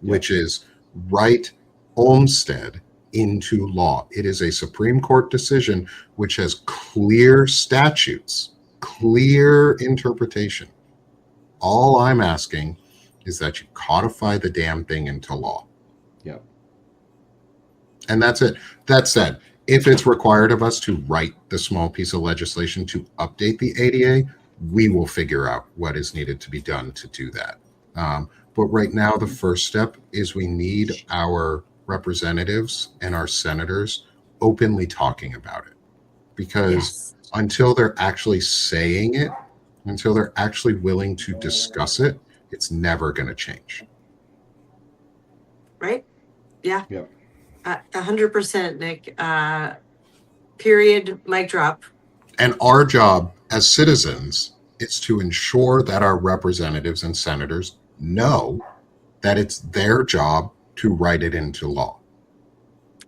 which is write Olmstead into law. It is a Supreme Court decision which has clear statutes, clear interpretation. All I'm asking is that you codify the damn thing into law. Yeah. And that's it. That said, if it's required of us to write the small piece of legislation to update the ADA, we will figure out what is needed to be done to do that. But right now, the first step is we need our representatives and our senators openly talking about it. Because until they're actually saying it, until they're actually willing to discuss it, it's never going to change. Right? Yeah. Yeah. 100%, Nick. Period. Mic drop. And our job as citizens is to ensure that our representatives and senators know that it's their job to write it into law.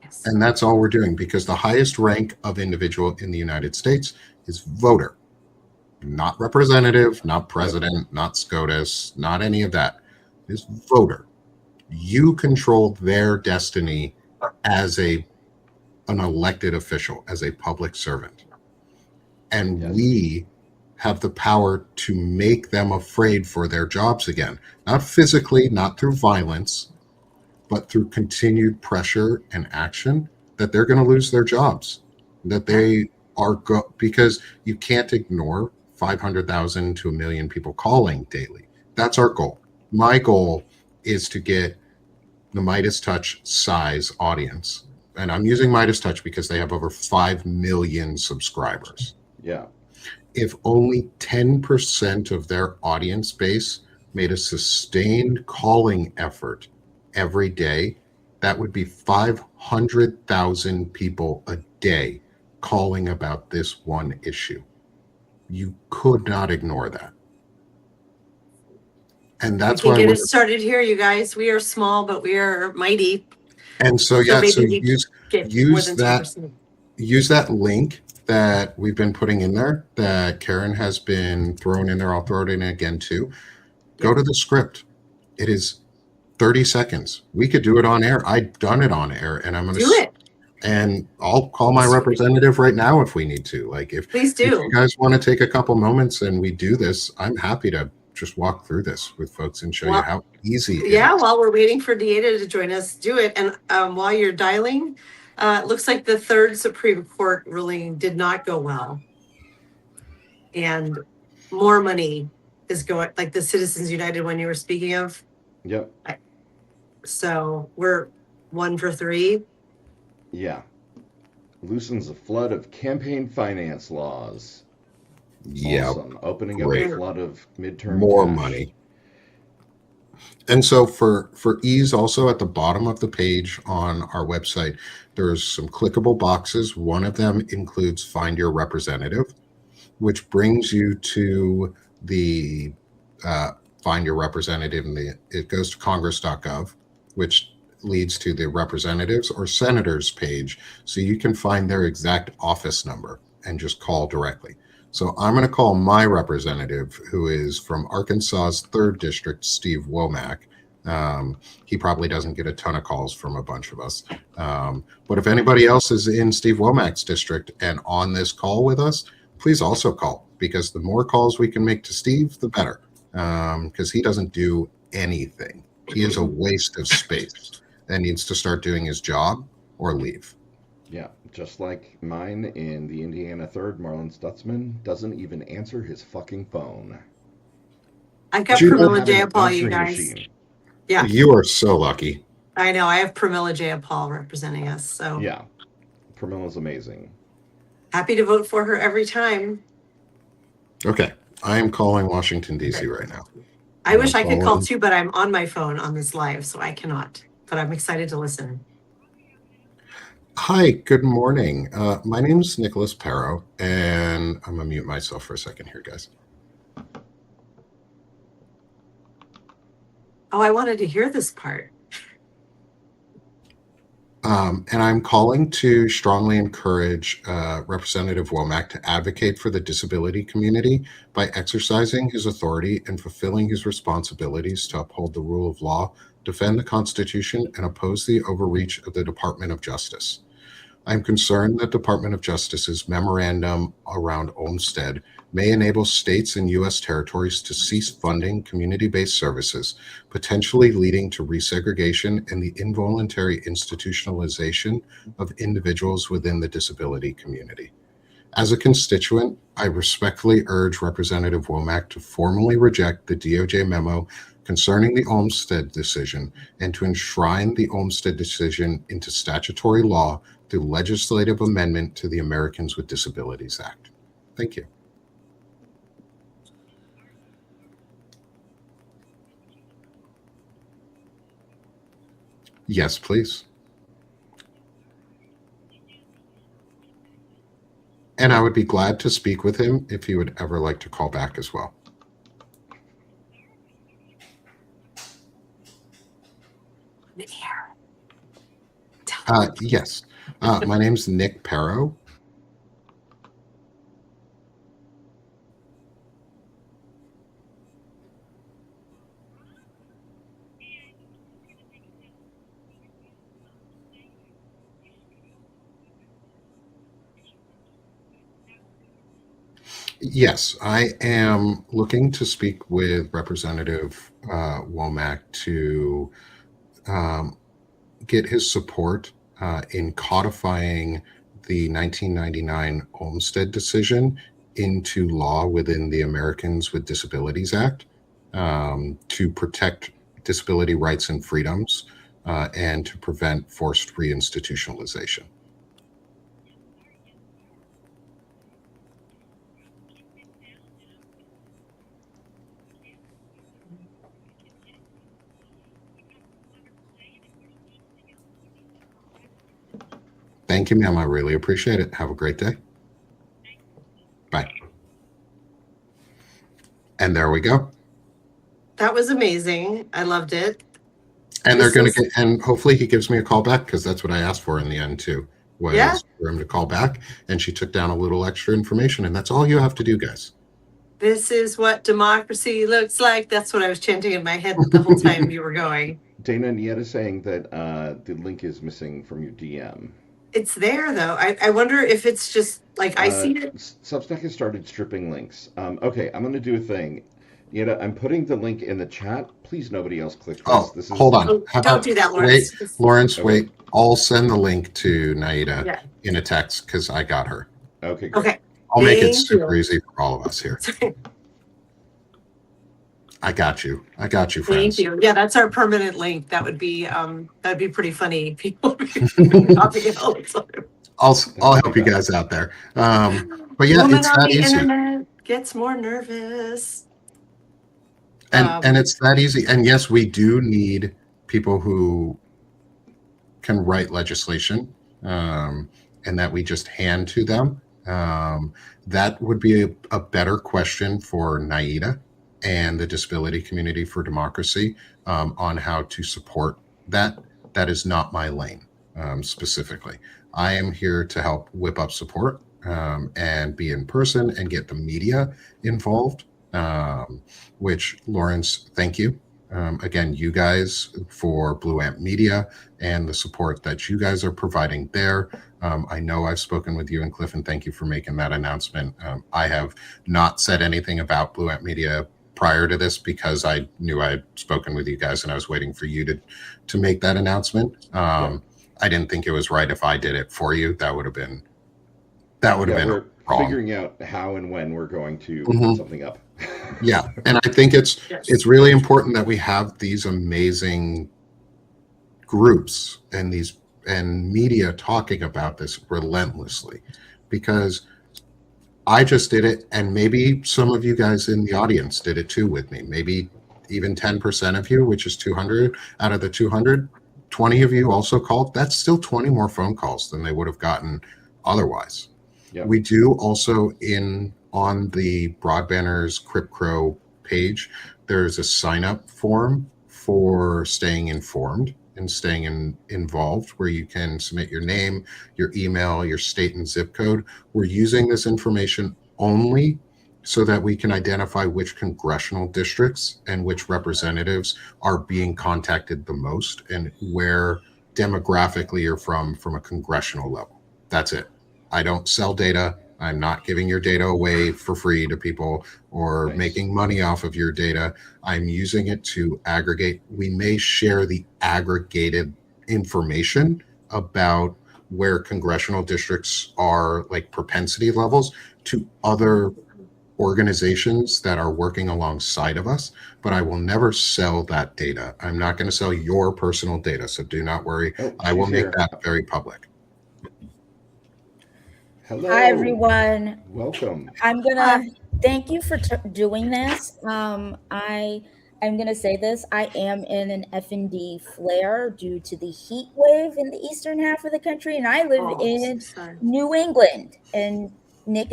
Yes. And that's all we're doing, because the highest rank of individual in the United States is voter, not representative, not president, not SCOTUS, not any of that. It's voter. You control their destiny as an elected official, as a public servant. And we have the power to make them afraid for their jobs again. Not physically, not through violence, but through continued pressure and action, that they're going to lose their jobs. That they are, because you can't ignore 500,000 to 1 million people calling daily. That's our goal. My goal is to get the Midas Touch size audience. And I'm using Midas Touch because they have over 5 million subscribers. Yeah. If only 10% of their audience base made a sustained calling effort every day, that would be 500,000 people a day calling about this one issue. You could not ignore that. And We that's can why get we're, it started here, you guys. We are small, but we are mighty. and so So yeah, so maybe we get more use than that 2%. use that link that we've been putting in there that Karen has been throwing in there. I'll throw it in again too. Go Yep. to the script. It is 30 seconds. We could do it on air. I've done it on air, and I'm going Do to, it. and I'll call my representative right now if we need to. Like Please if you do. guys want to take a couple moments and we do this, I'm happy to just walk through this with folks and show you Well, how easy it Yeah, is. while we're waiting for Dieta to join us, do it. And while you're dialing, it looks like the third Supreme Court ruling did not go well. And more money is going, like the Citizens United one you were speaking of. Yep. So we're 1 for 3. Yeah. Loosens a flood of campaign finance laws. Yeah, Awesome. Opening great. up a flood of midterm More cash. money. And so for ease, also at the bottom of the page on our website, there's some clickable boxes. One of them includes Find Your Representative, which brings you to the Find Your Representative. And it goes to congress.gov, which leads to the representatives or senators page. So you can find their exact office number and just call directly. So I'm going to call my representative, who is from Arkansas's 3rd District, Steve Womack. He probably doesn't get a ton of calls from a bunch of us. But if anybody else is in Steve Womack's district and on this call with us, please also call, because the more calls we can make to Steve, the better, because he doesn't do anything. He is a waste of space and needs to start doing his job or leave. Yeah, just like mine in the Indiana 3rd, Marlon Stutzman doesn't even answer his fucking phone. I've got You Doesn't Pramila have an Jayapal, you answering guys. machine. Yeah, You are so lucky. I know. I have Pramila Jayapal representing us. So Yeah. Pramila's amazing. happy to vote for her every time. Okay, I am calling Washington, D.C. right now. I wish I could call calling- too, but I'm on my phone on this live, so I cannot. But I'm excited to listen. Hi, good morning. My name is Nicholas Paro, and I'm going to mute myself for a second here, guys. Oh, I wanted to hear this part. And I'm calling to strongly encourage Representative Womack to advocate for the disability community by exercising his authority and fulfilling his responsibilities to uphold the rule of law, defend the Constitution, and oppose the overreach of the Department of Justice. I'm concerned that Department of Justice's memorandum around Olmstead may enable states and U.S. territories to cease funding community-based services, potentially leading to resegregation and the involuntary institutionalization of individuals within the disability community. As a constituent, I respectfully urge Representative Womack to formally reject the DOJ memo concerning the Olmstead decision and to enshrine the Olmstead decision into statutory law through legislative amendment to the Americans with Disabilities Act. Thank you. Yes, please. And I would be glad to speak with him if he would ever like to call back as well. Yes. My name's Nick Paro. Yes, I am looking to speak with Representative Womack to get his support in codifying the 1999 Olmstead decision into law within the Americans with Disabilities Act to protect disability rights and freedoms and to prevent forced reinstitutionalization. Thank you, ma'am. I really appreciate it. Have a great day. Bye. And there we go. That was amazing. I loved it. And This they're going to is- get, and hopefully he gives me a call back, because that's what I asked for in the end too, was Yeah. for him to call back. And she took down a little extra information, and that's all you have to do, guys. This is what democracy looks like. That's what I was chanting in my head the whole time you were going. Dana Nieta is saying that the link is missing from your DM. It's there though. I wonder if it's just like I see it. Substack has started stripping links. Okay, I'm going to do a thing. Nieta, I'm putting the link in the chat. Please, nobody else click this. Oh, This is, hold on. Oh, How don't about- do that, Lawrence. Wait, Lawrence, Okay. wait. I'll send the link to Naida Yeah. in a text, because I got her. Okay, great. Okay. I'll make it Thank super you. easy for all of us here. I got you. I got you, Thank friends. you. Yeah, that's our permanent link. That'd be pretty funny. People copying it all the time. I'll help you guys out there. But yeah, Woman it's on that the easy. internet gets more nervous. And it's that easy. And yes, we do need people who can write legislation, and that we just hand to them. That would be a better question for NAIDA and the disability community for democracy, on how to support that. That is not my lane, specifically. I am here to help whip up support, and be in person and get the media involved, which, Lawrence, thank you. Again, you guys for Blue Amp Media and the support that you guys are providing there. I know I've spoken with you and Cliff, and thank you for making that announcement. I have not said anything about Blue Amp Media prior to this, because I knew I had spoken with you guys and I was waiting for you to make that announcement. Yeah. I didn't think it was right if I did it for you. That would have been We're wrong. figuring out how and when we're going to Mhm. put something up. Yeah, and I think Yes. it's really important that we have these amazing groups and media talking about this relentlessly, because I just did it, and maybe some of you guys in the audience did it too with me. Maybe even 10% of you, which is 200 out of the 200, 20 of you also called. That's still 20 more phone calls than they would have gotten otherwise. Yep. We do also on the Broadbanders Crip page, there's a sign up form for staying informed and staying involved, where you can submit your name, your email, your state and zip code. We're using this information only so that we can identify which congressional districts and which representatives are being contacted the most, and where demographically you're from a congressional level. That's it. I don't sell data. I'm not giving your data away for free to people or Nice. making money off of your data. I'm using it to aggregate. We may share the aggregated information about where congressional districts are, like propensity levels, to other organizations that are working alongside of us, but I will never sell that data. I'm not going to sell your personal data, so do not worry. Oh, I will she's make here. that very public. Hello. Hi, everyone. Welcome. I'm gonna thank you for doing this. I'm gonna say this. I am in an F&D flare due to the heat wave in the eastern half of the country, and I live in sorry. New England, and Nick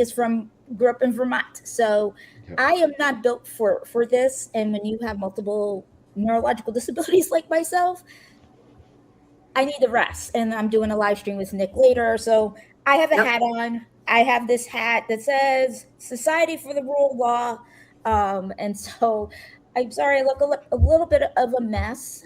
grew up in Vermont. So Yeah. I am not built for this. And when you have multiple neurological disabilities like myself, I need the rest. And I'm doing a live stream with Nick later. So I have a Yep. hat on. I have this hat that says Society for the Rule of Law. And so I'm sorry, I look a little bit of a mess.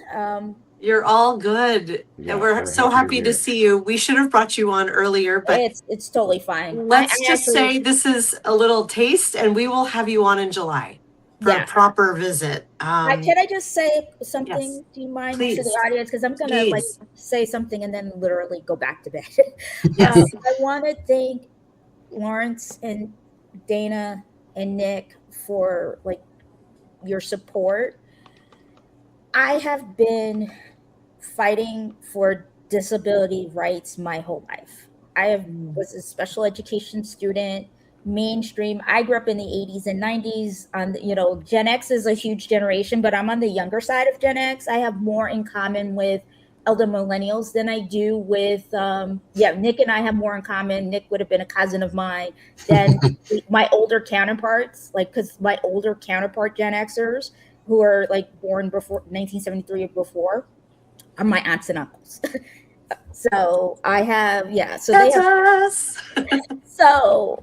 You're all good. Yeah, And we're we're so happy hear to it. see you. We should have brought you on earlier, but It's totally fine. let's I just actually- say this is a little taste, and we will have you on in July for Yeah. a proper visit. Can I just say something? yes. Do you mind Please. to the audience? Because I'm gonna like Please. say something and then literally go back to bed. Yes. I want to thank Lawrence and Dana and Nick for like your support. I have been fighting for disability rights my whole life. Was a special education student, mainstream. I grew up in the 80s and 90s. Gen X is a huge generation, but I'm on the younger side of Gen X. I have more in common with elder millennials than I do with Nick and I have more in common. Nick would have been a cousin of mine than my older counterparts, because my older counterpart Gen Xers, who are like born before 1973 or before are my aunts and uncles. So I have, yeah. So they That's have. us. So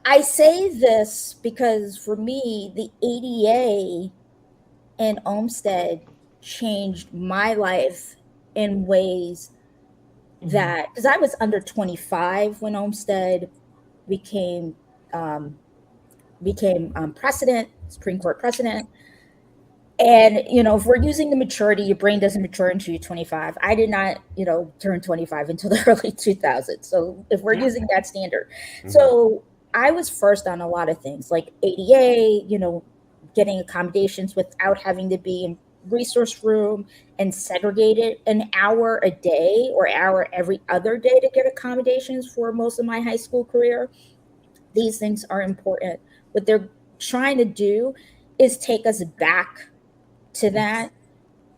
I say this because for me, the ADA and Olmsted changed my life in ways that, because I was under 25 when Olmsted became precedent, Supreme Court precedent. And, if we're using the maturity, your brain doesn't mature until you're 25. I did not, turn 25 until the early 2000s. So if we're using that standard. So I was first on a lot of things like ADA, getting accommodations without having to be in resource room and segregated an hour a day or hour every other day to get accommodations for most of my high school career. These things are important. What they're trying to do is take us back to that,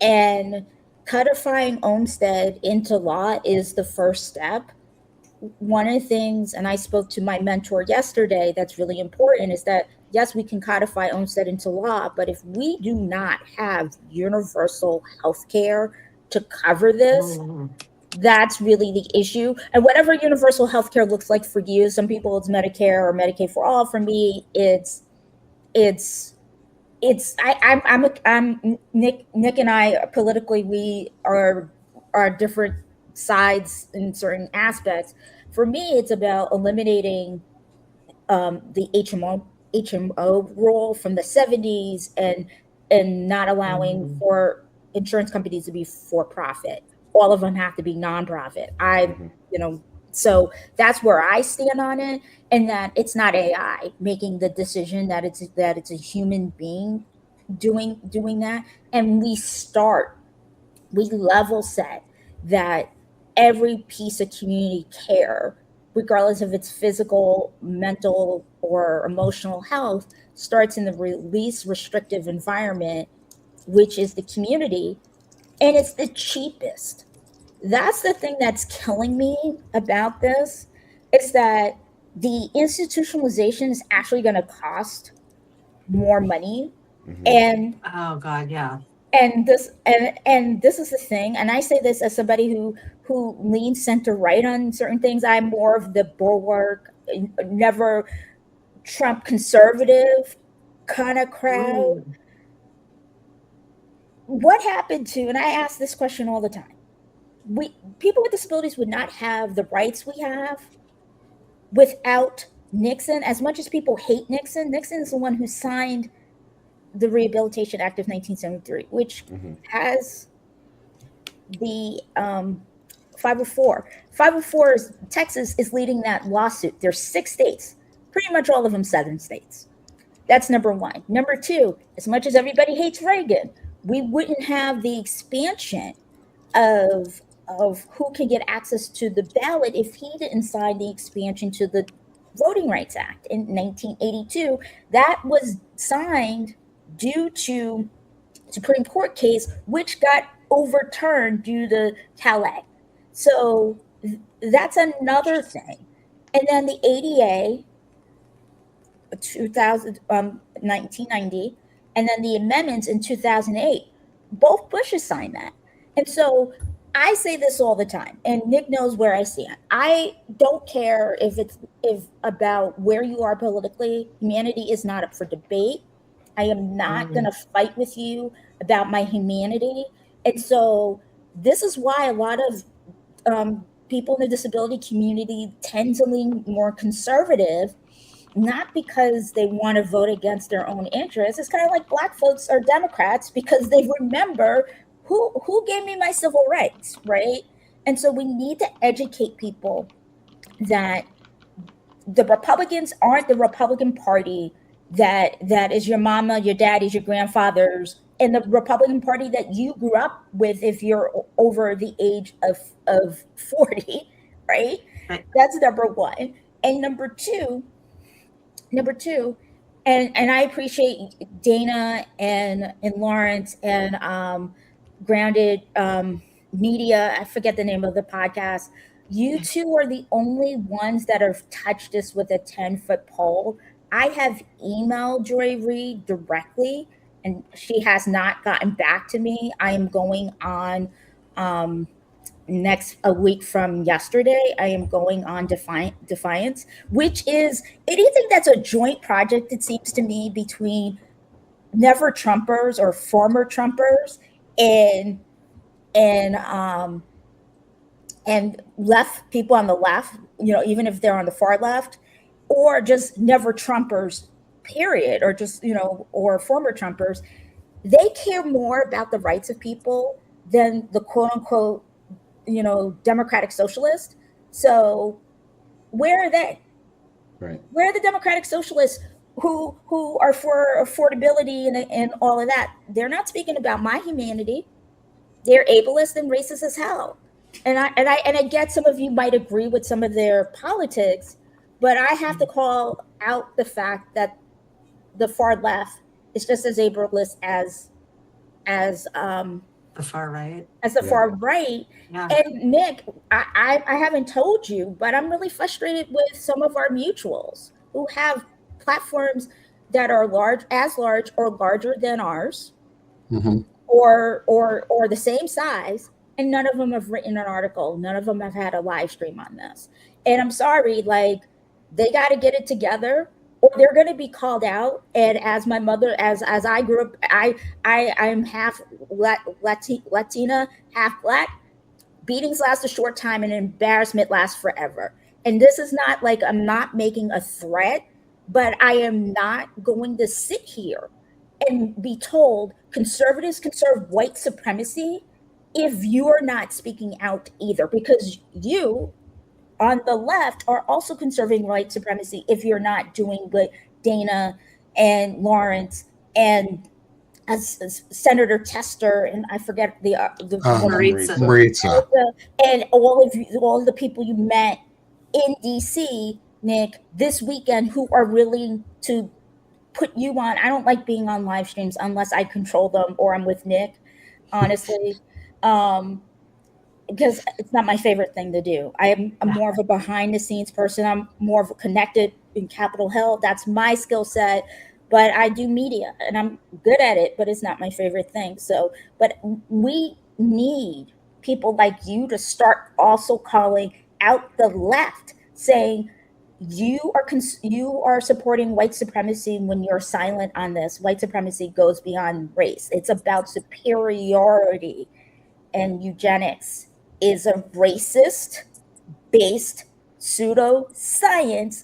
and codifying Olmsted into law is the first step. One of the things, and I spoke to my mentor yesterday, that's really important is that yes, we can codify Olmsted into law, but if we do not have universal health care to cover this, that's really the issue. And whatever universal health care looks like for you, some people it's Medicare or Medicaid for all. For me, it's I'm Nick and I politically, we are different sides in certain aspects. For me, it's about eliminating the HMO rule from the 70s and not allowing for insurance companies to be for profit. All of them have to be nonprofit. So that's where I stand on it, and that it's not AI making the decision, that it's a human being doing that. And we level set that every piece of community care, regardless of its physical, mental, or emotional health, starts in the least restrictive environment, which is the community, and it's the cheapest. That's the thing that's killing me about this, is that the institutionalization is actually going to cost more money. And Oh God, yeah. and this is the thing, and I say this as somebody who leans center right on certain things. I'm more of the bulwark, never Trump conservative kind of crowd. What happened to, and I ask this question all the time, people with disabilities would not have the rights we have without Nixon. As much as people hate Nixon is the one who signed the Rehabilitation Act of 1973, which has the 504. 504 is, Texas is leading that lawsuit. There's 6 states, pretty much all of them southern states. That's number one. Number two, as much as everybody hates Reagan, we wouldn't have the expansion of who can get access to the ballot if he didn't sign the expansion to the Voting Rights Act in 1982. That was signed due to Supreme Court case, which got overturned due to Calais. So that's another thing. And then the ADA, 1990, and then the amendments in 2008. Both Bushes signed that. And so I say this all the time, and Nick knows where I stand. I don't care if about where you are politically. Humanity is not up for debate. I am not going to fight with you about my humanity. And so this is why a lot of people in the disability community tend to lean more conservative, not because they want to vote against their own interests. It's kind of like Black folks are Democrats because they remember who gave me my civil rights, right? And so we need to educate people that the Republicans aren't the Republican Party that is your mama, your daddy's, your grandfather's, and the Republican Party that you grew up with if you're over the age of 40, right? That's number one. And number two, and I appreciate Dana and Lawrence and Grounded Media. I forget the name of the podcast. You two are the only ones that have touched this with a 10-foot pole. I have emailed Joy Reid directly, and she has not gotten back to me. I am going on next a week from yesterday. I am going on Defiance, which is anything that's a joint project. It seems to me between never Trumpers or former Trumpers and and um and left people on the left, even if they're on the far left, or just never Trumpers, period, or just, or former Trumpers. They care more about the rights of people than the quote unquote, democratic socialist. So where are they? Right. Where are the democratic socialists who are for affordability and all of that? They're not speaking about my humanity. They're ableist and racist as hell. And I get some of you might agree with some of their politics, but I have to call out the fact that the far left is just as ableist as The far right. as the Yeah. far right. Yeah. And Nick, I haven't told you, but I'm really frustrated with some of our mutuals who have platforms that are large or larger than ours, Hmm. or the same size, and none of them have written an article. None of them have had a live stream on this. And I'm sorry, like, they got to get it together, or they're going to be called out. And as my mother, as I grew up, I'm half Latina, half Black. Beatings last a short time, and embarrassment lasts forever. And this is not like I'm not making a threat, but I am not going to sit here and be told conservatives conserve white supremacy if you are not speaking out either, because you on the left are also conserving white supremacy if you're not doing what Dana and Lawrence and as Senator Tester, and I forget the Maritza. Maritza. and all the people you met in DC, Nick, this weekend, who are willing to put you on. I don't like being on live streams unless I control them or I'm with Nick, honestly, because it's not my favorite thing to do. I'm more of a behind the scenes person. I'm more of a connected in Capitol Hill. That's my skill set. But I do media and I'm good at it, but it's not my favorite thing. So, but we need people like you to start also calling out the left, saying you are supporting white supremacy when you're silent on this. White supremacy goes beyond race. It's about superiority, and eugenics is a racist based pseudoscience.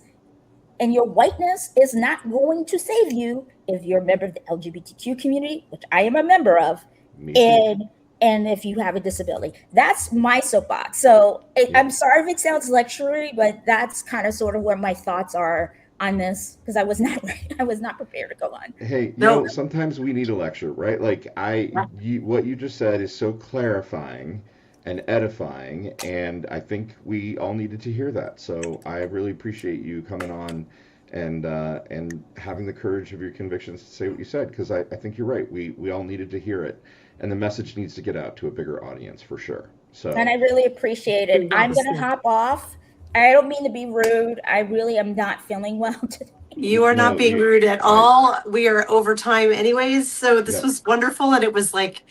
And your whiteness is not going to save you if you're a member of the LGBTQ community, which I am a member of, Me too. and if you have a disability. That's my soapbox. So I'm sorry if it sounds lectury, but that's kind of sort of where my thoughts are on this, because I was not prepared to go on. Hey, No. sometimes we need a lecture, right? Like what you just said is so clarifying and edifying, and I think we all needed to hear that. So I really appreciate you coming on and having the courage of your convictions to say what you said, because I think you're right. We all needed to hear it, and the message needs to get out to a bigger audience for sure. So And I really appreciate it. I'm going to hop off. I don't mean to be rude. I really am not feeling well today. You are not No, being rude at all. We are over time anyways. So this was wonderful. And it was like,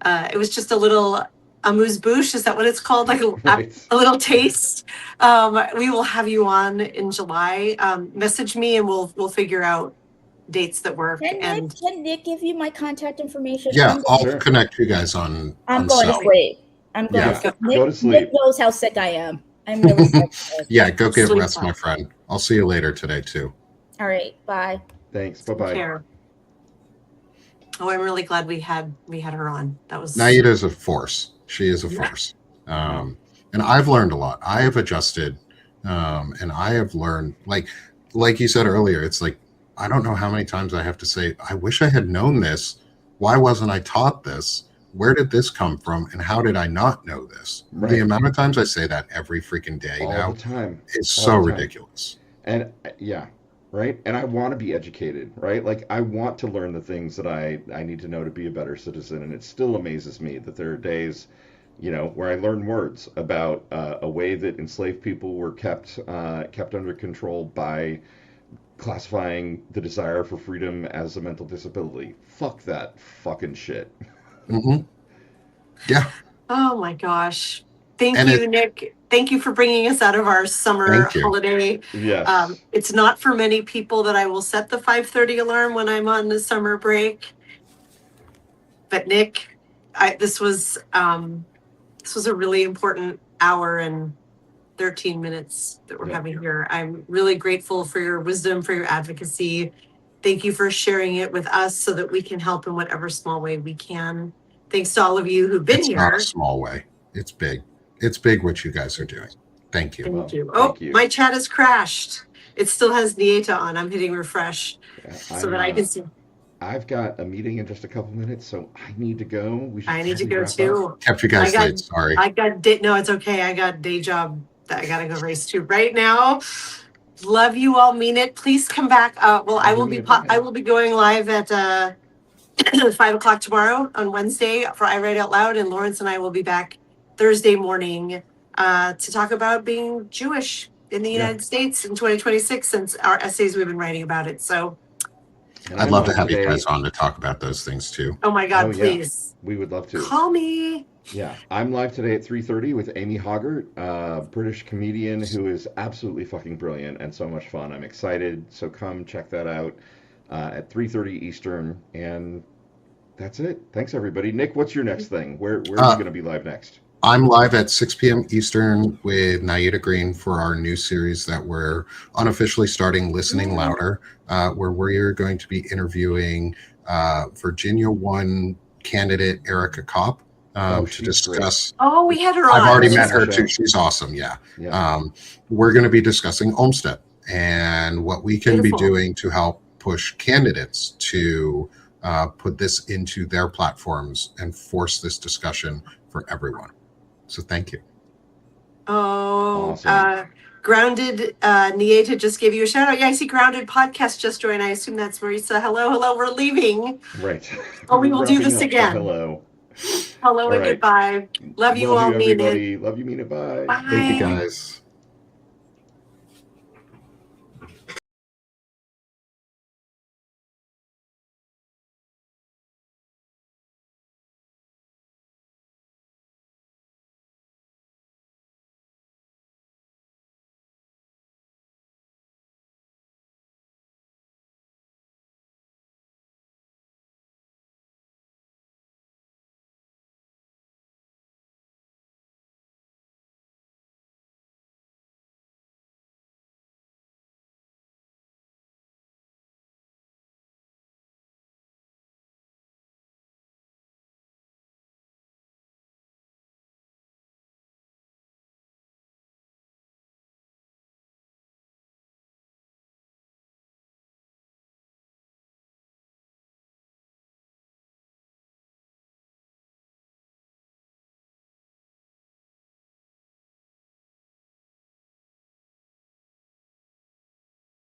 it was just a little amuse-bouche. Is that what it's called? Like Right. a little taste. We will have you on in July. Message me and we'll figure out dates that work. Can Nick give you my contact information? Yeah, I'll Sure. connect you guys on. I'm going to Cell. sleep. I'm going Yeah. to sleep. Go to Nick sleep. knows how sick I am. I'm really sick. Yeah, go get Sleep rest, well. my friend. I'll see you later today too. All right. Bye. Thanks. Bye-bye. Care. Oh, I'm really glad we had her on. That was Naida is a force. She is a force. And I've learned a lot. I have adjusted, and I have learned, like you said earlier, it's like, I don't know how many times I have to say, I wish I had known this. Why wasn't I taught this? Where did this come from? And how did I not know this? Right. The amount of times I say that every freaking day All now the time. is All so the time. ridiculous. And yeah, right. And I want to be educated, right? Like I want to learn the things that I need to know to be a better citizen. And it still amazes me that there are days, where I learn words about a way that enslaved people were kept under control by classifying the desire for freedom as a mental disability. Fuck that fucking shit. Hmm. Yeah. Oh my gosh. Thank And you, Nick. Thank you for bringing us out of our summer thank you. holiday. Yes. It's not for many people that I will set the 5:30 alarm when I'm on the summer break. But Nick, this was a really important hour and 13 minutes that we're Yeah. having here. I'm really grateful for your wisdom, for your advocacy. Thank you for sharing it with us so that we can help in whatever small way we can. Thanks to all of you who've been It's not a here. small way. It's big. It's big what you guys are doing. Thank you. Thank Well, you. thank Oh, you. my chat has crashed. It still has Nieta on. I'm hitting refresh Yeah, so that I can see. I've got a meeting in just a couple minutes, so I need to go. We should I need to probably go wrap up. too. Kept you I guys got, late. Sorry. no, it's okay. I got day job that I gotta go race to right now. Love you all. Mean it. Please come back. Well, I will be going live at 5 o'clock tomorrow on Wednesday for I Write Out Loud, and Lawrence and I will be back Thursday morning to talk about being Jewish in the United States in 2026, since our essays we've been writing about it. So, And I'd I'm love to live have you today. guys on to talk about those things too. oh my God, Oh, yeah. please We would love to. call me. Yeah, I'm live today at 3:30 with Amy Hoggart, a British comedian who is absolutely fucking brilliant and so much fun. I'm excited, so come check that out at 3:30 Eastern. And that's it. Thanks, everybody. Nick, what's your next thing? Where are you going to be live next? I'm live at 6 p.m. Eastern with Naida Green for our new series that we're unofficially starting, Listening Louder, where we're going to be interviewing Virginia 1 candidate Erica Kopp to discuss. Great. Oh, we had her on. I've already met her too. She's awesome. Yeah. We're going to be discussing Olmsted and what we can be doing to help push candidates to put this into their platforms and force this discussion for everyone. So thank you. Oh, awesome. Grounded, Nieta just gave you a shout out. Yeah, I see Grounded Podcast just joined. I assume that's Marisa. Hello, we're leaving. Right. Oh, we will do this again. Hello. Hello and goodbye. Love you all, everybody. Love you, mean it. Bye. Bye. Thank you, guys.